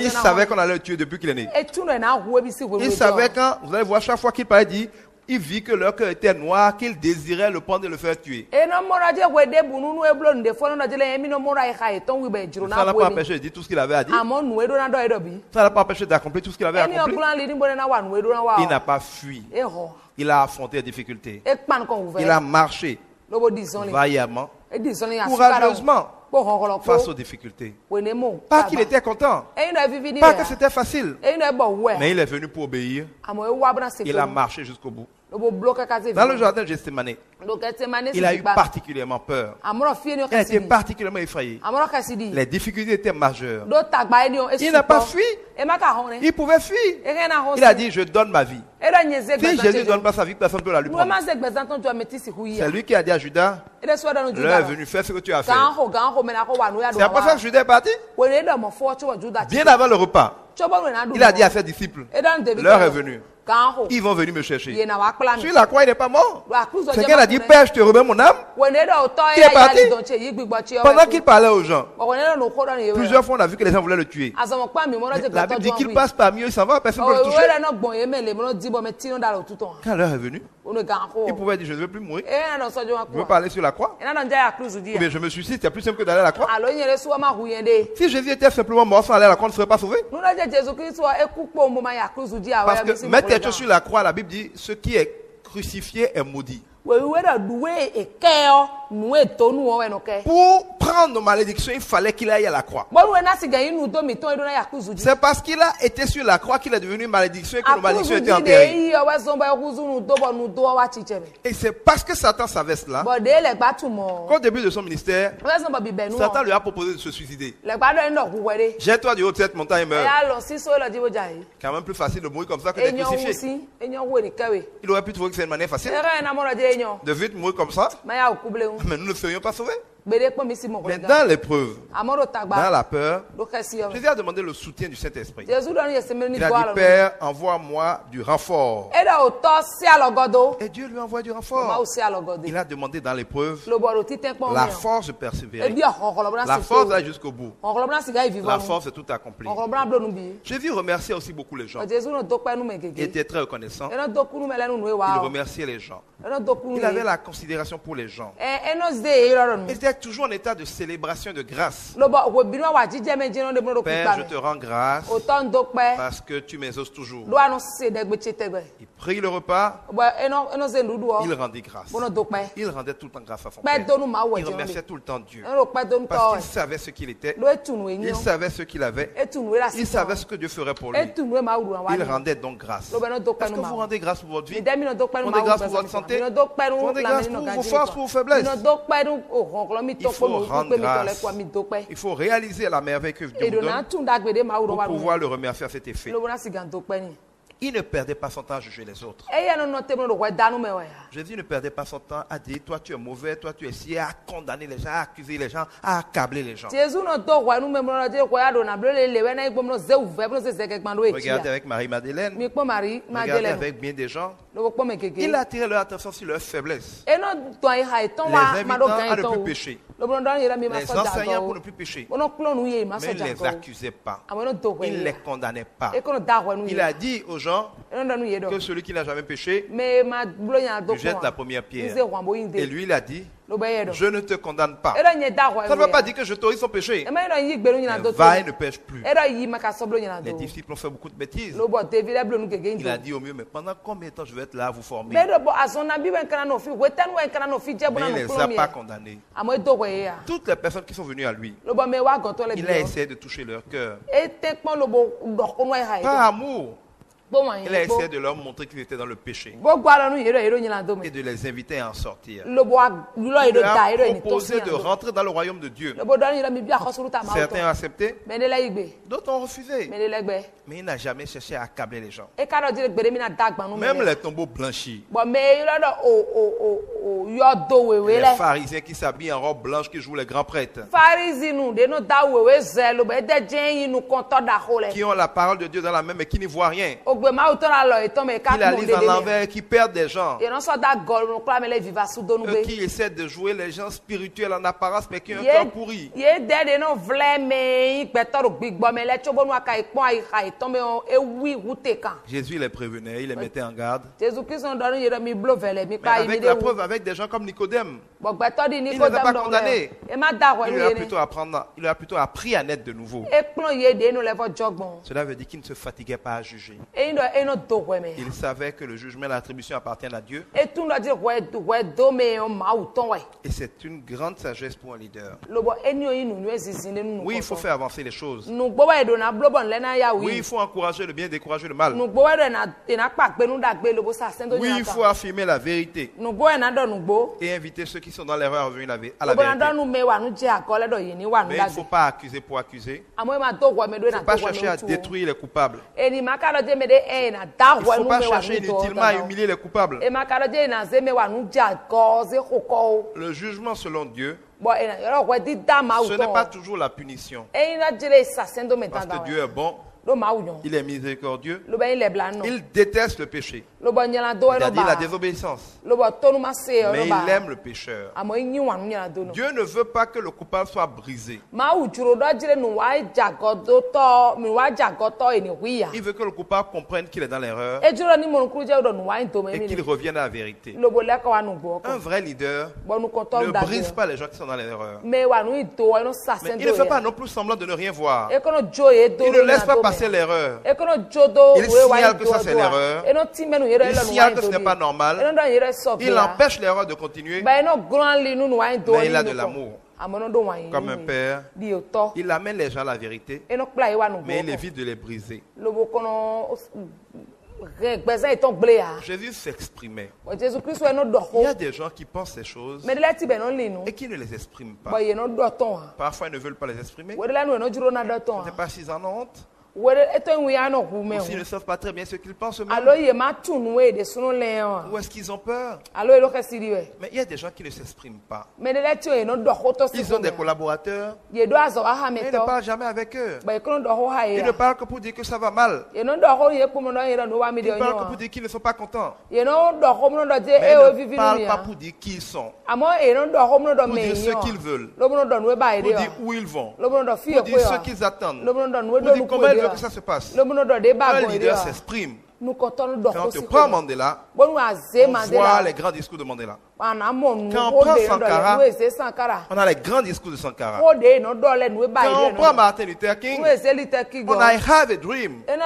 Il savait qu'on allait le tuer depuis qu'il est né. Il savait quand, vous allez voir, chaque fois qu'il parlait, dit, il vit que leur cœur était noir, qu'il désirait le prendre et le faire tuer. Ça ne l'a pas empêché de dire tout ce qu'il avait à dire. Ça ne l'a pas empêché d'accomplir tout ce qu'il avait accompli. Il n'a pas fui. Il a affronté les difficultés. Il a marché vaillamment, courageusement face aux difficultés. Pas qu'il était content, pas que c'était facile, mais il est venu pour obéir. Il a marché jusqu'au bout. Dans le jardin de Gethsémani, il a eu particulièrement peur. Il a été particulièrement effrayé. Les difficultés étaient majeures. Il n'a pas fui. Il pouvait fuir. Il a dit, je donne ma vie. Si Jésus ne donne pas sa vie, personne ne peut la lui prendre. C'est lui qui a dit à Judas, l'heure est venue, faire ce que tu as fait. C'est après ça que Judas est parti. Bien avant le repas, il a dit à ses disciples, l'heure est venue. Ils vont venir me chercher. Sur la croix, il n'est pas mort. C'est qu'elle a dit, Père, je te remets mon âme. Il est parti. Pendant qu'il parlait aux gens, plusieurs fois on a vu que les gens voulaient le tuer. La Bible dit qu'il passe parmi eux, il s'en va, personne ne peut le toucher. Quand l'heure est venue, il pouvait dire, je ne veux plus mourir. Je veux pas aller sur la croix. Mais je me suicide, c'est plus simple que d'aller à la croix. Si Jésus était simplement mort sans aller à la croix, on ne serait pas sauvé. Parce que mettre quelque chose sur la croix, la Bible dit, ce qui est crucifié est maudit. Pour prendre nos malédictions, il fallait qu'il aille à la croix. C'est parce qu'il a été sur la croix qu'il est devenu malédiction et que nos malédictions étaient enterrées. Et c'est parce que Satan savait cela qu'au début de son ministère, Satan lui a proposé de se suicider. Jette-toi du haut de cette montagne et meurs. Quand même plus facile de mourir comme ça que d'être crucifié. Il aurait pu trouver que c'est une manière facile de vite mourir comme ça, mais nous ne serions pas sauvés. Mais dans l'épreuve, dans la peur, Jésus a demandé le soutien du Saint-Esprit. Il a dit, Père, envoie-moi du renfort. Et Dieu lui envoie du renfort. Il a demandé dans l'épreuve la force de persévérer, la force d'aller jusqu'au bout, la force de tout accomplir. Jésus remerciait aussi beaucoup les gens. Il était très reconnaissant. Il remerciait les gens. Il avait la considération pour les gens. Il était toujours en état de célébration de grâce. Père, je te rends grâce parce que tu m'exauces toujours. Il prit le repas, il rendit grâce. Il rendait tout le temps grâce à son Père. Il remerciait tout le temps Dieu parce qu'il savait ce qu'il était, il savait ce qu'il avait, il savait ce que Dieu ferait pour lui. Il rendait donc grâce. Est-ce que vous rendez grâce pour votre vie? Vous rendez grâce pour votre santé? Vous rendez grâce pour vos forces, pour vos faiblesses? Il faut rendre grâce. Il faut réaliser la merveille que Dieu vous donne pour pouvoir le remercier à cet effet. Il ne perdait pas son temps à juger les autres. Jésus ne perdait pas son temps à dire, toi tu es mauvais, toi tu es si, à condamner les gens, à accuser les gens, à accabler les gens. Regardez avec Marie-Madeleine, regardez avec bien des gens. Il a attiré leur attention sur leur faiblesse. Les invitant à ne plus pécher. Les enseignants pour ne plus pécher. Mais il ne les accusait pas. Il ne les condamnait pas. Il a dit aux gens que celui qui n'a jamais péché lui jette la première pierre. Et lui, il a dit, Je ne te condamne pas. Ça ne veut pas dire que je t'autorise son péché. Mais va et ne pêche plus. Les disciples ont fait beaucoup de bêtises. Il a dit au mieux, mais pendant combien de temps je vais être là à vous former? Mais il ne les a pas condamnés. Toutes les personnes qui sont venues à lui, il a essayé de toucher leur cœur. Par amour. Il a essayé de leur montrer qu'ils étaient dans le péché et de les inviter à en sortir. Il a proposé de rentrer dans le royaume de Dieu. Certains ont accepté, d'autres ont refusé. Mais il n'a jamais cherché à accabler les gens. Même les tombeaux blanchis. Les pharisiens qui s'habillent en robe blanche, qui jouent les grands prêtres. Qui ont la parole de Dieu dans la main mais qui n'y voient rien. Qui la lisent en l'envers, qui perdent des gens. Qui essaient de jouer les gens spirituels en apparence mais qui ont un cœur pourri. Jésus les prévenait, il les mettait en garde. Mais avec la preuve, avec des gens comme Nicodème, il ne les a pas condamnés. Il a plutôt appris à naître de nouveau. Cela veut dire qu'il ne se fatiguait pas à juger. Il savait que le jugement et l'attribution appartiennent à Dieu. Et c'est une grande sagesse pour un leader. Oui, il faut faire avancer les choses. Oui, il faut encourager le bien, décourager le mal. Oui, il faut affirmer la vérité et inviter ceux qui sont dans l'erreur à revenir à la vérité. Mais il ne faut pas accuser pour accuser. Il ne faut pas chercher à détruire les coupables. Il ne faut pas chercher inutilement à humilier les coupables. Le jugement selon Dieu, ce n'est pas toujours la punition. Parce que Dieu est bon. Il est miséricordieux. Il déteste le péché. C'est-à-dire la désobéissance. Mais il aime le pécheur. Dieu ne veut pas que le coupable soit brisé. Il veut que le coupable comprenne qu'il est dans l'erreur et qu'il revienne à la vérité. Un vrai leader ne brise pas les gens qui sont dans l'erreur. Mais il ne fait pas non plus semblant de ne rien voir. Il ne laisse pas passer l'erreur. Il signale que ça c'est l'erreur. Il signale que ce n'est pas normal. Il empêche l'erreur de continuer. Mais il a de l'amour. Comme un père, il amène les gens à la vérité, mais il évite de les briser. Jésus s'exprimait. Il y a des gens qui pensent ces choses et qui ne les expriment pas. Parfois, ils ne veulent pas les exprimer. Ce n'est pas s'ils en ont honte. Ou s'ils ne savent pas très bien ce qu'ils pensent eux-mêmes. Ou est-ce qu'ils ont peur? Mais il y a des gens qui ne s'expriment pas. Ils ont des collaborateurs. Mais ils ne parlent jamais avec eux. Ils ne parlent que pour dire que ça va mal. Ils ne parlent que pour dire qu'ils ne sont pas contents. Mais ils ne parlent pas pour dire qui ils sont. Pour dire ce qu'ils veulent. Pour dire où ils vont. Pour dire ce qu'ils attendent. Pour dire comment ils veulent que ça se passe. Un leader s'exprime. Quand on te prend Mandela, on voit les grands discours de Mandela. Quand on prend Sankara, on a les grands discours de Sankara. Quand on prend Martin Luther King, on a I have a dream. Quand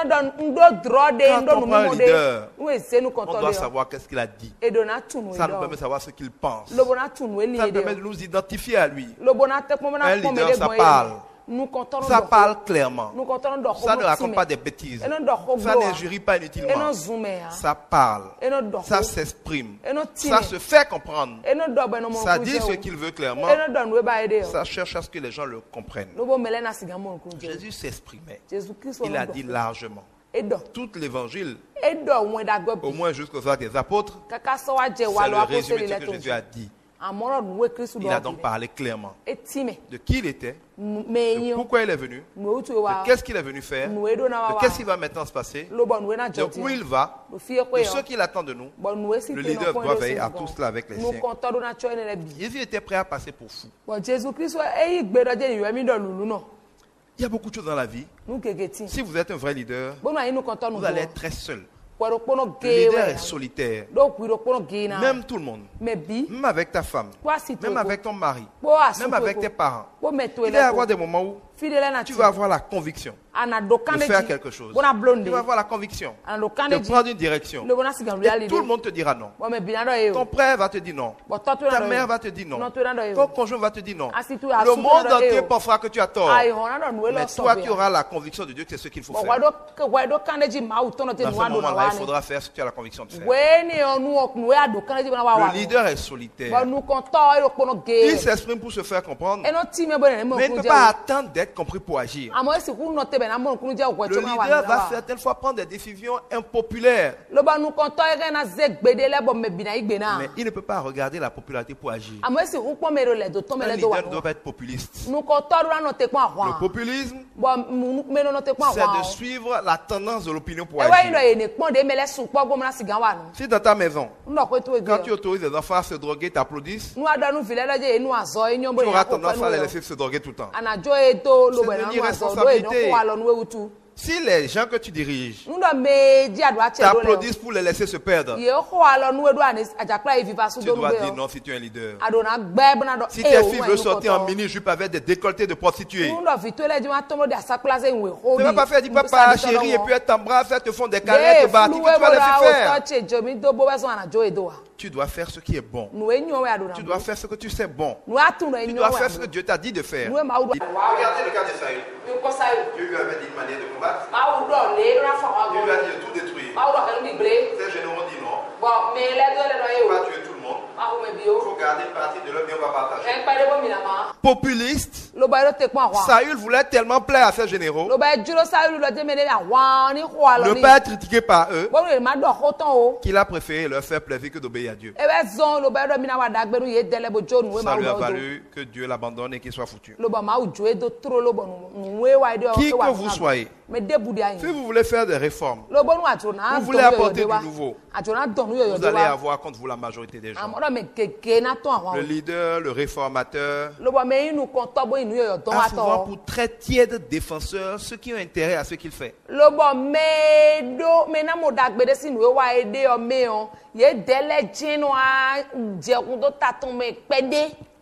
on prend un leader, on doit savoir qu'est-ce qu'il a dit. Ça nous permet de savoir ce qu'il pense. Ça nous permet de nous identifier à lui. Un leader, ça parle. Ça parle clairement. Ça ne raconte pas des bêtises. Ça n'injurie pas inutilement. Ça parle. Ça s'exprime. Ça se fait comprendre. Ça dit ce qu'il veut clairement. Ça cherche à ce que les gens le comprennent. Jésus s'exprimait. Il a dit largement. Tout l'évangile, au moins jusqu'aux actes des apôtres, c'est le résumé de ce que Jésus a dit. Il a donc parlé clairement de qui il était, de pourquoi il est venu, de qu'est-ce qu'il est venu faire, de qu'est-ce qui va maintenant se passer, de où il va, de ce qu'il attend de nous. Le leader doit veiller à tout cela avec les siens. Jésus était prêt à passer pour fou. Il y a beaucoup de choses dans la vie. Si vous êtes un vrai leader, vous allez être très seul. Le leader est solitaire. Même tout le monde. Même avec ta femme. Même avec ton mari. Même avec tes parents. Il va y avoir des moments où tu vas avoir la conviction de faire quelque chose. Tu vas avoir la conviction de prendre une direction. Et tout le monde te dira non. Ton frère va te dire non. Ta mère va te dire non. Ton conjoint va te dire non. Le monde entier pensera que tu as tort. Mais toi, tu auras la conviction de Dieu que c'est ce qu'il faut faire. Dans ce moment-là, il faudra faire ce que tu as la conviction de faire. Le leader est solitaire. Il s'exprime pour se faire comprendre. Mais il ne peut pas attendre d'être compris pour agir. Le leader va certaines fois prendre des décisions impopulaires. Mais il ne peut pas regarder la popularité pour agir. Un leader ne doit pas être populiste. Le populisme, c'est de suivre la tendance de l'opinion pour agir. Si dans ta maison, quand tu autorises les enfants à se droguer, t'applaudissent, tu auras tendance à les laisser se droguer tout le temps. C'est une irresponsabilité. Si les gens que tu diriges t'applaudissent pour les laisser se perdre, tu dois dire non si tu es un leader. Si tes filles veulent sortir en mini-jupe avec des décolletés de prostituées, tu ne vas pas faire du papa, chérie, et puis être en bras, faire te font des caresses, te battre, tu vas les faire. Tu dois faire ce qui est bon. Tu dois faire ce que tu sais bon. Tu dois faire ce que Dieu t'a dit de faire. Regardez le cas de Saül. Dieu lui avait dit une manière de combattre. Dieu lui a dit de tout détruire. Ces généraux dit non. On va tuer tout le monde. Il faut garder une partie de l'homme et on va partager. Populiste, Saül voulait tellement plaire à ses généraux, ne pas être critiqué par eux, qu'il a préféré leur faire plaisir que d'obéir à Dieu. Ça lui a valu que Dieu l'abandonne et qu'il soit foutu. Qui que vous soyez, si vous voulez faire des réformes, vous voulez apporter du nouveau, vous allez avoir contre vous la majorité des gens. Le leader, le réformateur, a souvent pour très tiède défenseur ceux qui ont intérêt à ce qu'il fait.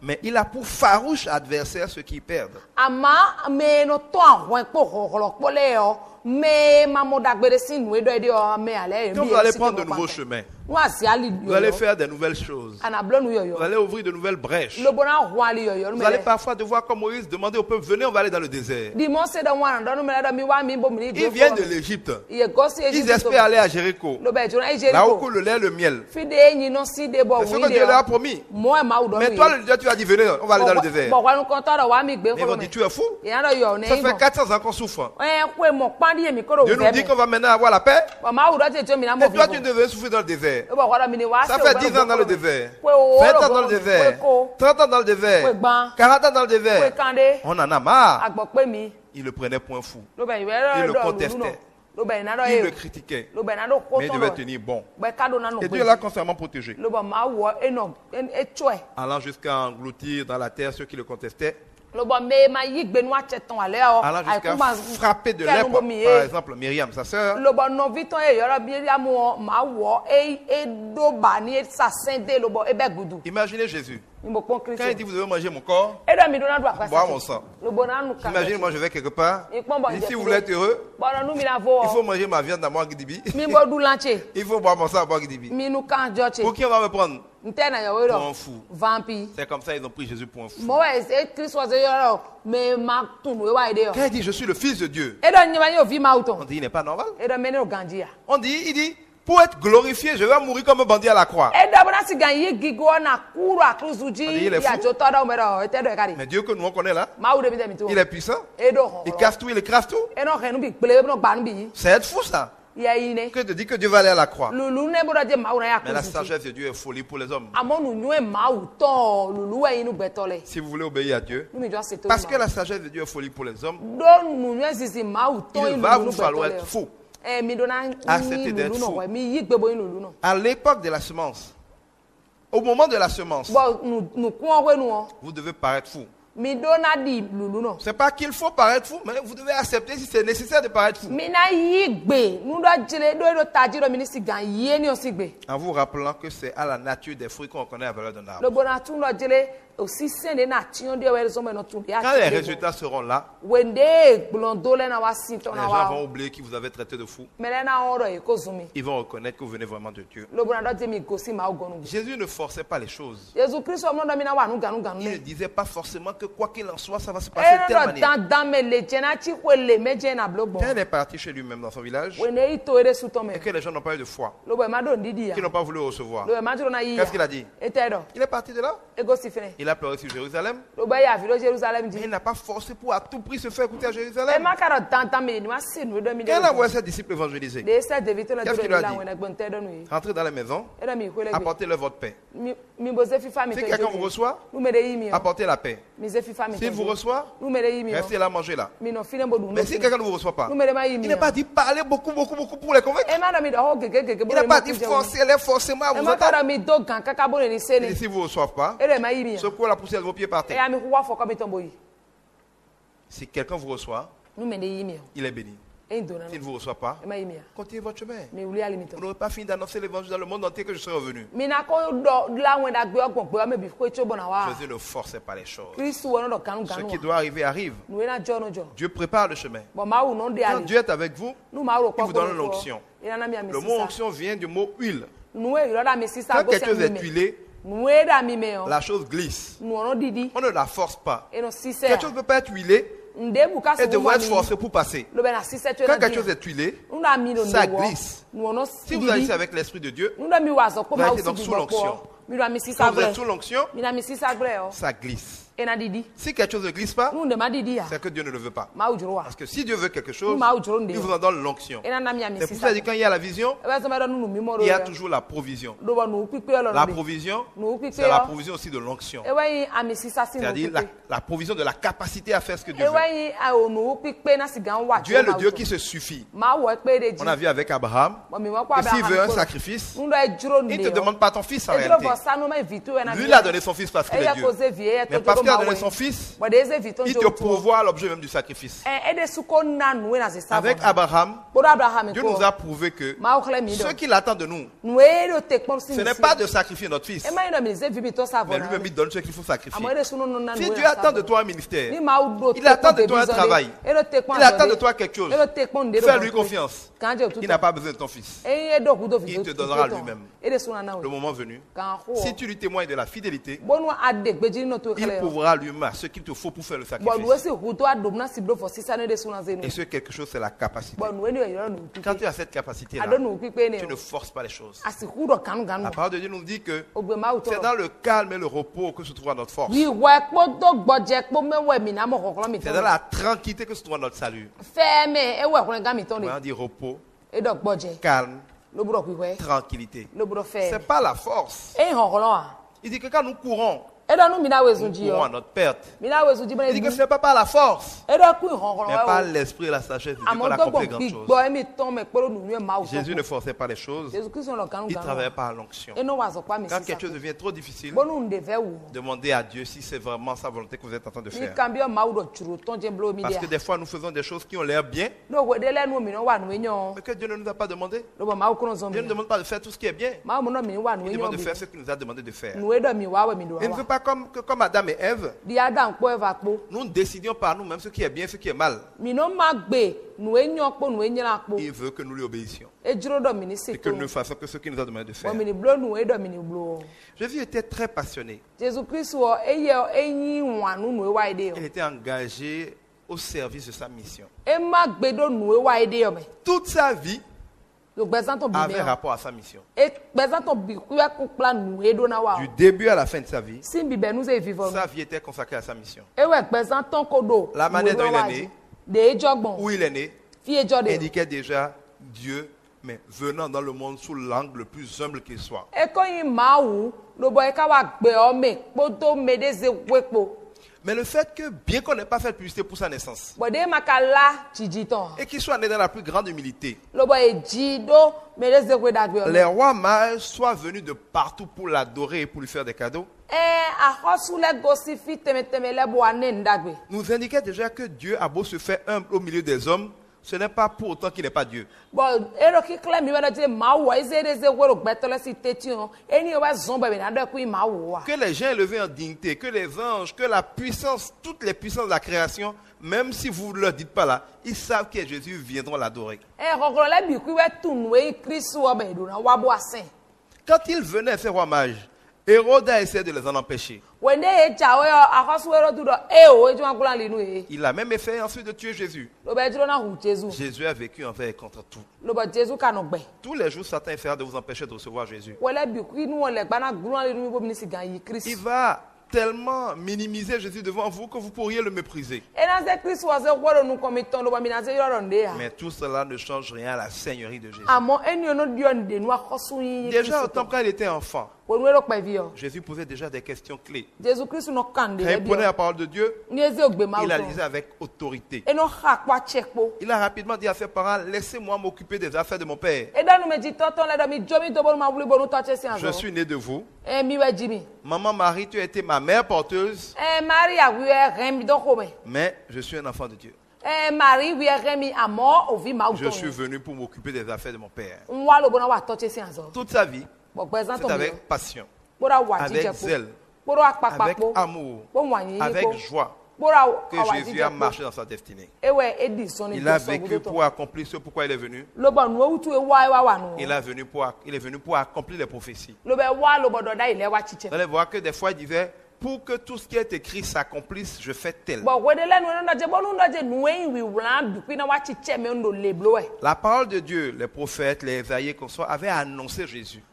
Mais il a pour farouche adversaire ceux qui perdent. Quand vous allez prendre de nouveaux chemins, vous allez faire de nouvelles choses. Vous allez ouvrir de nouvelles brèches. Vous allez parfois devoir, comme Moïse, demander au peuple, venez, on va aller dans le désert. Ils viennent de l'Égypte. Ils espèrent aller à Jéricho. Là où coule le lait et le miel. C'est ce que Dieu leur a promis. Mais toi, le Dieu, tu as dit, venez, on va aller dans le désert. Mais ils vont dire, tu es fou. Ça fait 400 ans qu'on souffre. Dieu nous dit qu'on va maintenant avoir la paix. Et toi, tu devais souffrir dans le désert. Ça fait 10 ans dans le désert, 20 ans dans le désert, 30 ans dans le désert, 40 ans dans le désert. On en a marre. Il le prenait point fou. Il le contestait. Il le critiquait. Mais il devait tenir bon. Et Dieu l'a constamment protégé. Allant jusqu'à engloutir dans la terre ceux qui le contestaient. Allant jusqu'à frapper de lèpre, par exemple, Myriam, sa sœur. Imaginez Jésus. Quand il dit vous devez manger mon corps, boire mon sang. Imaginez moi je vais quelque part. Et si vous voulez être heureux, il faut manger ma viande à moi Gidibi. Il faut boire mon sang à moi Gidibi. Pour qui on va me prendre? Pour un fou. C'est comme ça ils ont pris Jésus pour un fou. Quand il dit je suis le fils de Dieu, on dit il n'est pas normal. On dit, il dit pour être glorifié, je vais mourir comme un bandit à la croix. On dit, il est fou. Mais Dieu que nous on connaît là, il est puissant. Il casse tout, il écrase tout. C'est être fou ça. Que de dire que Dieu va aller à la croix. Mais la sagesse de Dieu est folie pour les hommes. Si vous voulez obéir à Dieu, parce que la sagesse de Dieu est folie pour les hommes, il va vous falloir être fou. Accepter d'être fou. À l'époque de la semence, au moment de la semence, vous devez paraître fou. C'est pas qu'il faut paraître fou, mais vous devez accepter si c'est nécessaire de paraître fou. En vous rappelant que c'est à la nature des fruits qu'on reconnaît la valeur d'un arbre. Quand les résultats seront là, les gens vont oublier qu'ils vous avaient traité de fou. Ils vont reconnaître que vous venez vraiment de Dieu. Jésus ne forçait pas les choses. Il ne disait pas forcément que quoi qu'il en soit, ça va se passer de telle manière. Quand il est parti chez lui-même dans son village, et que les gens n'ont pas eu de foi, qu'ils n'ont pas voulu recevoir, qu'est-ce qu'il a dit? Il est parti de là. Il a pleuré sur Jérusalem. Mais il n'a pas forcé pour à tout prix se faire écouter à Jérusalem. Quand il a envoyé ses disciples évangéliser, qu'est-ce qu'il leur a dit? Rentrez dans les maisons, apportez-leur votre paix. Si quelqu'un vous reçoit, apportez la paix. S'il vous reçoit, restez là, mangez là. Mais si quelqu'un ne vous reçoit pas, il n'a pas dit parler beaucoup pour les convaincre. Il n'a pas dit forcez-les forcément à vous entendre. Et s'ils ne vous reçoivent pas, secouez la poussière de vos pieds par terre. Si quelqu'un vous reçoit, il est béni. S'il ne vous reçoit pas, continuez votre chemin. Vous n'aurez pas fini d'annoncer l'évangile dans le monde entier que je serai revenu. Jésus ne forçait pas les choses. Ce qui doit arriver arrive. Dieu prépare le chemin. Quand Dieu est avec vous, il vous donne l'onction. Le mot onction vient du mot huile. Quand quelque chose est huilé, la chose glisse. On ne la force pas. Quelque chose ne peut pas être huilé et devoir être forcé pour passer. Quand quelque chose est huilé, ça glisse. Si vous agissez avec l'Esprit de Dieu, vous êtes donc sous l'onction. Quand vous êtes sous l'onction, ça glisse. Si quelque chose ne glisse pas, c'est que Dieu ne le veut pas. Parce que si Dieu veut quelque chose, il vous en donne l'onction. C'est pour ça que quand il y a la vision, il y a toujours la provision. La provision, c'est la provision aussi de l'onction. C'est-à-dire la provision de la capacité à faire ce que Dieu veut. Dieu est le Dieu qui se suffit. On a vu avec Abraham que s'il veut un sacrifice, il ne te demande pas ton fils en réalité. Lui, il a donné son fils parce qu'il est Dieu. Mais parce qu'il a donné son fils, il te pourvoit l'objet même du sacrifice. Avec Abraham, Dieu nous a prouvé que ce qu'il attend de nous, ce n'est pas de sacrifier notre fils, mais lui-même il donne ce qu'il faut sacrifier. Si Dieu attend de toi un ministère, il attend de toi un travail, il attend de toi quelque chose, fais-lui confiance. Il n'a pas besoin de ton fils. Il te donnera lui-même. Le moment venu, si tu lui témoignes de la fidélité, il prouvera lui-même ce qu'il te faut pour faire le sacrifice. Et ce quelque chose, c'est la capacité. Quand tu as cette capacité-là, tu ne forces pas les choses. La parole de Dieu nous dit que c'est dans le calme et le repos que se trouve notre force. C'est dans la tranquillité que se trouve notre salut. On dit repos, calme, tranquillité. Ce n'est pas la force. Il dit que quand nous courons, nous courons à notre perte. Il dit que ce n'est pas par la force, mais par l'esprit et la sagesse de Dieu qu'on accomplit grandes choses. Jésus ne forçait pas les choses, il travaillait par l'onction. Quand quelque chose devient trop difficile, demandez à Dieu si c'est vraiment sa volonté que vous êtes en train de faire. Parce que des fois nous faisons des choses qui ont l'air bien, mais que Dieu ne nous a pas demandé. Dieu ne demande pas de faire tout ce qui est bien, il demande de faire ce qu'il nous a demandé de faire. Il ne veut pas comme Adam et Ève, nous décidions par nous-mêmes ce qui est bien, ce qui est mal. Il veut que nous lui obéissions et que nous ne fassions que ce qu'il nous a demandé de faire. Jésus était très passionné. Il était engagé au service de sa mission. Toute sa vie avait rapport à sa mission. Du début à la fin de sa vie, sa vie était consacrée à sa mission. La manière dont il est né, où il est né, indiquait déjà Dieu, mais venant dans le monde sous l'angle le plus humble qu'il soit. Mais le fait que, bien qu'on n'ait pas fait de publicité pour sa naissance, et qu'il soit né dans la plus grande humilité, les rois mages soient venus de partout pour l'adorer et pour lui faire des cadeaux, nous indiquait déjà que Dieu a beau se faire humble au milieu des hommes, ce n'est pas pour autant qu'il n'est pas Dieu. Que les gens élevés en dignité, que les anges, que la puissance, toutes les puissances de la création, même si vous ne leur dites pas là, ils savent que Jésus viendront l'adorer. Quand ils venaient, ces rois mages, Hérode a essayé de les en empêcher. Il a même essayé ensuite de tuer Jésus. Jésus a vécu envers et contre tout. Tous les jours, Satan essaiera de vous empêcher de recevoir Jésus. Il va tellement minimiser Jésus devant vous que vous pourriez le mépriser. Mais tout cela ne change rien à la seigneurie de Jésus. Déjà au temps quand il était enfant, Jésus posait déjà des questions clés. Quand il prenait la parole de Dieu, il la lisait avec autorité. Il a rapidement dit à ses parents, laissez-moi m'occuper des affaires de mon père. Je suis né de vous. Maman Marie, tu as été ma mère porteuse. Mais je suis un enfant de Dieu. Je suis venu pour m'occuper des affaires de mon père. Toute sa vie, c'est avec passion, avec zèle, avec amour, avec joie que Jésus a marché dans sa destinée. Il a vécu pour accomplir ce pourquoi il est venu. Il est venu pour accomplir les prophéties. Vous allez voir que des fois il disait, pour que tout ce qui est écrit s'accomplisse, je fais tel. La parole de Dieu, les prophètes, les Isaïe qu'on soit, avaient annoncé Jésus.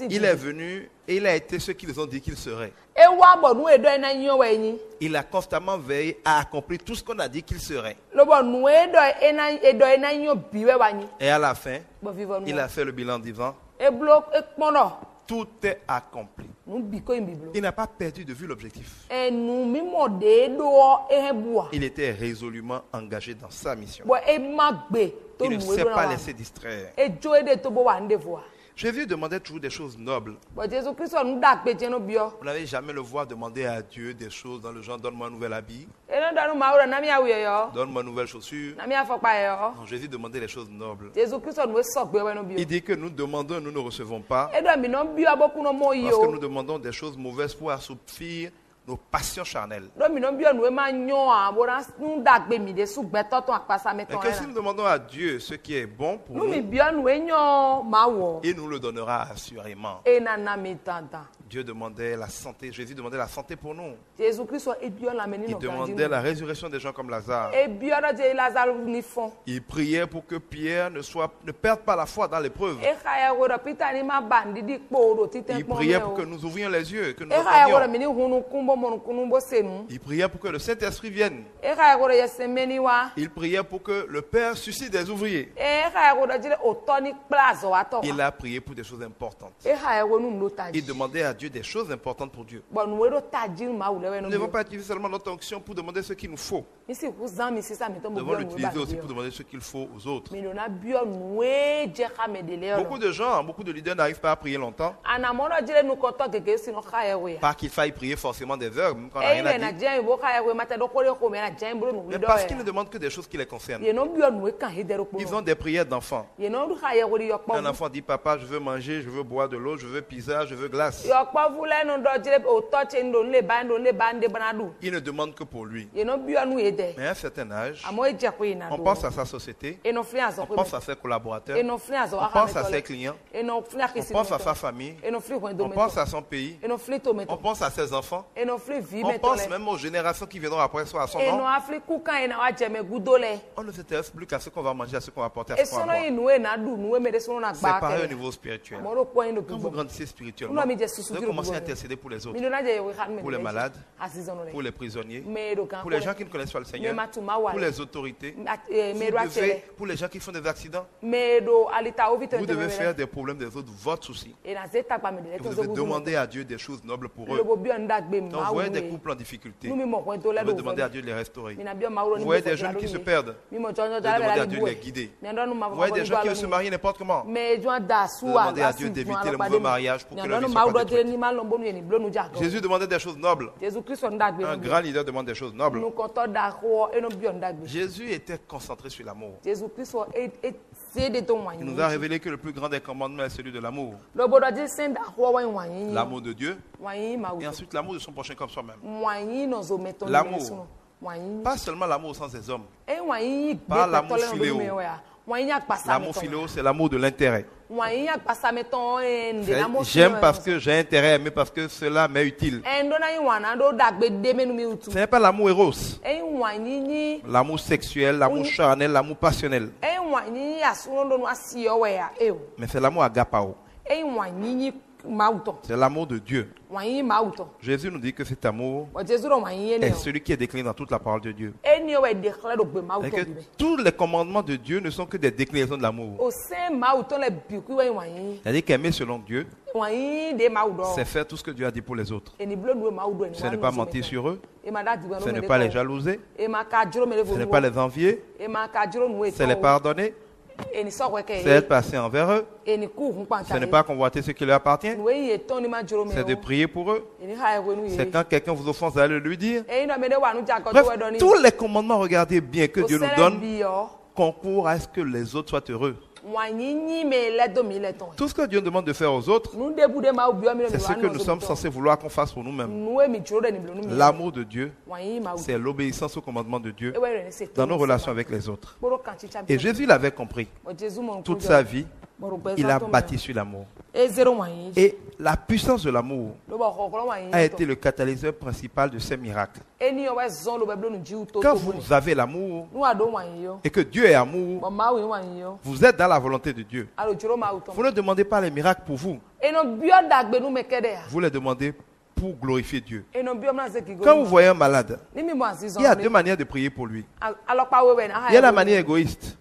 Il est venu et il a été ce qu'ils ont dit qu'il serait. Il a constamment veillé à accomplir tout ce qu'on a dit qu'il serait. Et à la fin, il a fait le bilan disant, tout est accompli. Il n'a pas perdu de vue l'objectif. Il était résolument engagé dans sa mission. Il ne s'est pas laissé distraire. Jésus demandait toujours des choses nobles. Vous n'avez jamais le voir demander à Dieu des choses dans le genre, donne-moi un nouvel habit, donne-moi une nouvelle chaussure. Non, Jésus demandait des choses nobles. Il dit que nous demandons, nous ne recevons pas. Parce que nous demandons des choses mauvaises pour assoupir nos passions charnelles. Mais que si nous demandons à Dieu ce qui est bon pour nous, il nous le donnera assurément. Dieu demandait la santé, Jésus demandait la santé pour nous. Il demandait la résurrection des gens comme Lazare. Il priait pour que Pierre ne perde pas la foi dans l'épreuve. Il priait pour que nous ouvrions les yeux, que nous entendions. Il priait pour que le Saint-Esprit vienne. Il priait pour que le Père suscite des ouvriers. Il a prié pour des choses importantes. Il demandait à Dieu des choses importantes pour Dieu. Nous ne devons pas utiliser seulement notre onction pour demander ce qu'il nous faut. Nous devons l'utiliser aussi pour demander ce qu'il faut aux autres. Beaucoup de gens, beaucoup de leaders n'arrivent pas à prier longtemps. Pas qu'il faille prier forcément des heures, quand on n'a rien à dire. Mais parce qu'ils ne demandent que des choses qui les concernent. Ils ont des prières d'enfants. Un enfant dit, papa, je veux manger, je veux boire de l'eau, je veux pizza, je veux glace. Il ne demande que pour lui. Mais à un certain âge, on pense à sa société, on pense à ses collaborateurs, on pense à ses clients, on pense à sa famille, on pense à son pays, on pense à ses enfants, On pense même aux générations qui viendront après soi à son nom. On ne s'intéresse plus qu'à ce qu'on va manger, à ce qu'on va porter, à ce qu'on va boire. C'est pareil au niveau spirituel. Quand vous grandissez spirituellement, vous devez commencer à intercéder pour les autres, pour les malades, pour les prisonniers, pour les gens qui ne connaissent pas le Seigneur, pour les autorités, pour les gens qui font des accidents. Vous devez faire des problèmes des autres votre souci. Et vous devez demander à Dieu des choses nobles pour eux. Donc vous voyez des couples en difficulté, vous devez demander à Dieu de les restaurer. Vous voyez des jeunes qui se perdent, vous devez demander à Dieu de les guider. Vous voyez des gens qui veulent se marier n'importe comment, vous devez demander à Dieu d'éviter le mauvais mariage pour que leur vie soit pas détruite. Jésus demandait des choses nobles. Un grand leader demande des choses nobles. Jésus était concentré sur l'amour. Il nous a révélé que le plus grand des commandements est celui de l'amour. L'amour de Dieu et ensuite l'amour de son prochain comme soi-même. L'amour, pas seulement l'amour au sens des hommes, pas l'amour philéo. L'amour philéo, c'est l'amour de l'intérêt. J'aime parce que j'ai intérêt, mais parce que cela m'est utile. Ce n'est pas l'amour éros, l'amour sexuel, l'amour charnel, l'amour passionnel. Mais c'est l'amour agapao. C'est l'amour de Dieu. Jésus nous dit que cet amour est celui qui est décliné dans toute la parole de Dieu. Et que tous les commandements de Dieu ne sont que des déclinaisons de l'amour. C'est-à-dire qu'aimer selon Dieu, c'est faire tout ce que Dieu a dit pour les autres. Ce n'est pas mentir sur eux, ce n'est pas les jalouser, ce n'est pas les envier, c'est les pardonner. C'est être patient envers eux. Ce n'est pas convoiter ce qui leur appartient. C'est de prier pour eux. C'est quand quelqu'un vous offense d'aller le lui dire. Bref, tous les commandements, regardez bien, que Dieu nous donne, concourent à ce que les autres soient heureux. Tout ce que Dieu demande de faire aux autres, c'est ce que nous sommes censés vouloir qu'on fasse pour nous-mêmes. L'amour de Dieu, c'est l'obéissance aux commandements de Dieu dans nos relations avec les autres. Et Jésus l'avait compris. Toute sa vie, il a bâti sur l'amour. Et la puissance de l'amour a été le catalyseur principal de ces miracles. Quand vous avez l'amour et que Dieu est amour, vous êtes dans la volonté de Dieu. Vous ne demandez pas les miracles pour vous. Vous les demandez pour glorifier Dieu. Quand vous voyez un malade, il y a deux manières de prier pour lui. Il y a la manière égoïste.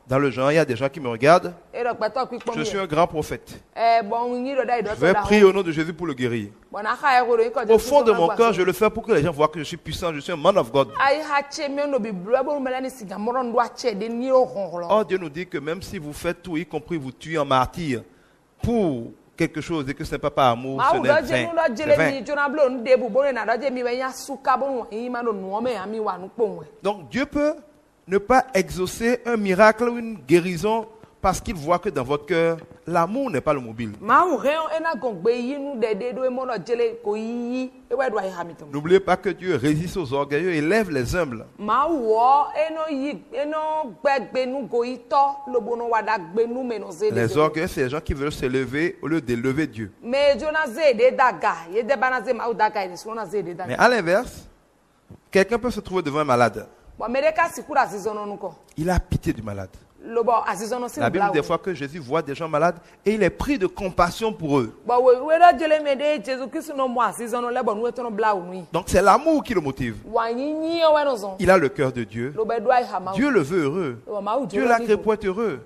Dans le genre, il y a des gens qui me regardent. Je suis un grand prophète. Je vais prier au nom de Jésus pour le guérir. Au fond de mon cœur, je le fais pour que les gens voient que je suis puissant, je suis un man of God. Or, Dieu nous dit que même si vous faites tout, y compris vous tuez en martyr, pour quelque chose et que ce n'est pas par amour, ce n'est vain. Donc, Dieu peut ne pas exaucer un miracle ou une guérison parce qu'il voit que dans votre cœur, l'amour n'est pas le mobile. N'oubliez pas que Dieu résiste aux orgueilleux et lève les humbles. Les orgueilleux, c'est les gens qui veulent se lever au lieu d'élever Dieu. Mais à l'inverse, quelqu'un peut se trouver devant un malade. Il a pitié du malade. La Bible dit des fois que Jésus voit des gens malades et il est pris de compassion pour eux. Donc c'est l'amour qui le motive. Il a le cœur de Dieu. Dieu le veut heureux. Dieu l'a créé pour être heureux.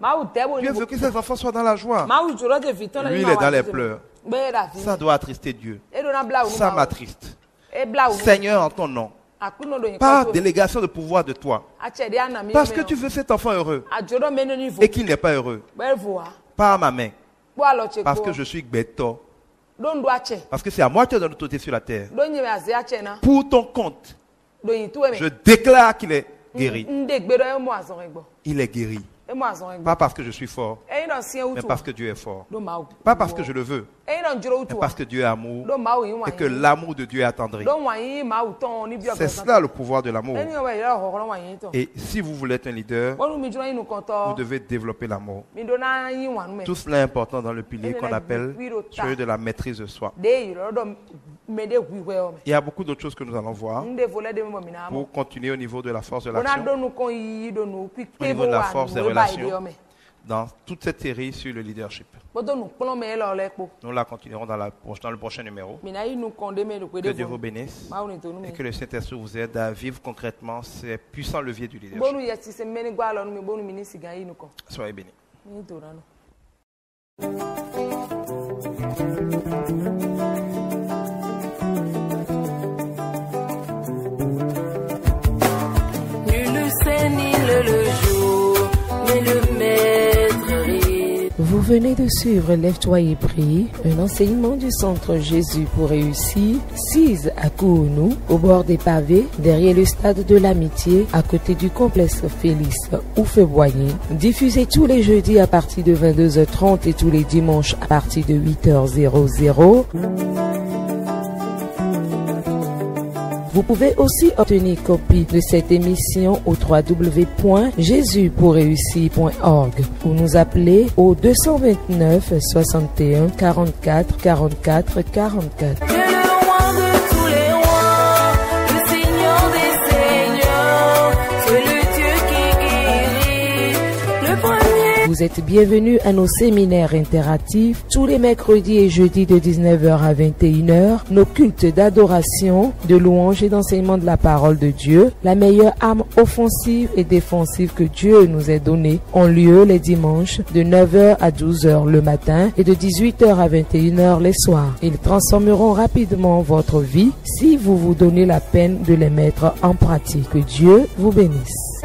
Dieu veut que ses enfants soient dans la joie. Lui, il est dans les pleurs. Ça doit attrister Dieu. Ça m'attriste. Seigneur, en ton nom, par délégation de pouvoir de toi, parce que tu veux cet enfant heureux et qu'il n'est pas heureux, par ma main, parce que je suis Gbeto, parce que c'est à moi que tu as donné l'autorité sur la terre, pour ton compte, je déclare qu'il est guéri. Il est guéri. Pas parce que je suis fort, mais parce que Dieu est fort. Pas parce que je le veux, mais parce que Dieu est amour et que l'amour de Dieu est attendri. C'est cela le pouvoir de l'amour. Et si vous voulez être un leader, vous devez développer l'amour. Tout cela est important dans le pilier qu'on appelle celui de la maîtrise de soi. Il y a beaucoup d'autres choses que nous allons voir pour continuer au niveau de la force de l'action, au niveau de la force des relations, dans toute cette série sur le leadership. Nous la continuerons dans le prochain numéro. Que Dieu vous bénisse et que le Saint-Esprit vous aide à vivre concrètement ces puissants leviers du leadership. Soyez bénis. Vous venez de suivre Lève-toi et prie, un enseignement du Centre Jésus pour réussir, 6 à Kounou, au bord des pavés, derrière le stade de l'Amitié, à côté du complexe Félix Houphouët-Boigny, diffusé tous les jeudis à partir de 22h30 et tous les dimanches à partir de 8h00. Vous pouvez aussi obtenir copie de cette émission au www.jesuspourreussir.org ou nous appeler au 229 61 44 44 44. Vous êtes bienvenus à nos séminaires interactifs tous les mercredis et jeudis de 19h à 21h, nos cultes d'adoration, de louange et d'enseignement de la parole de Dieu, la meilleure arme offensive et défensive que Dieu nous ait donnée, ont lieu les dimanches de 9h à 12h le matin et de 18h à 21h les soirs. Ils transformeront rapidement votre vie si vous vous donnez la peine de les mettre en pratique. Que Dieu vous bénisse.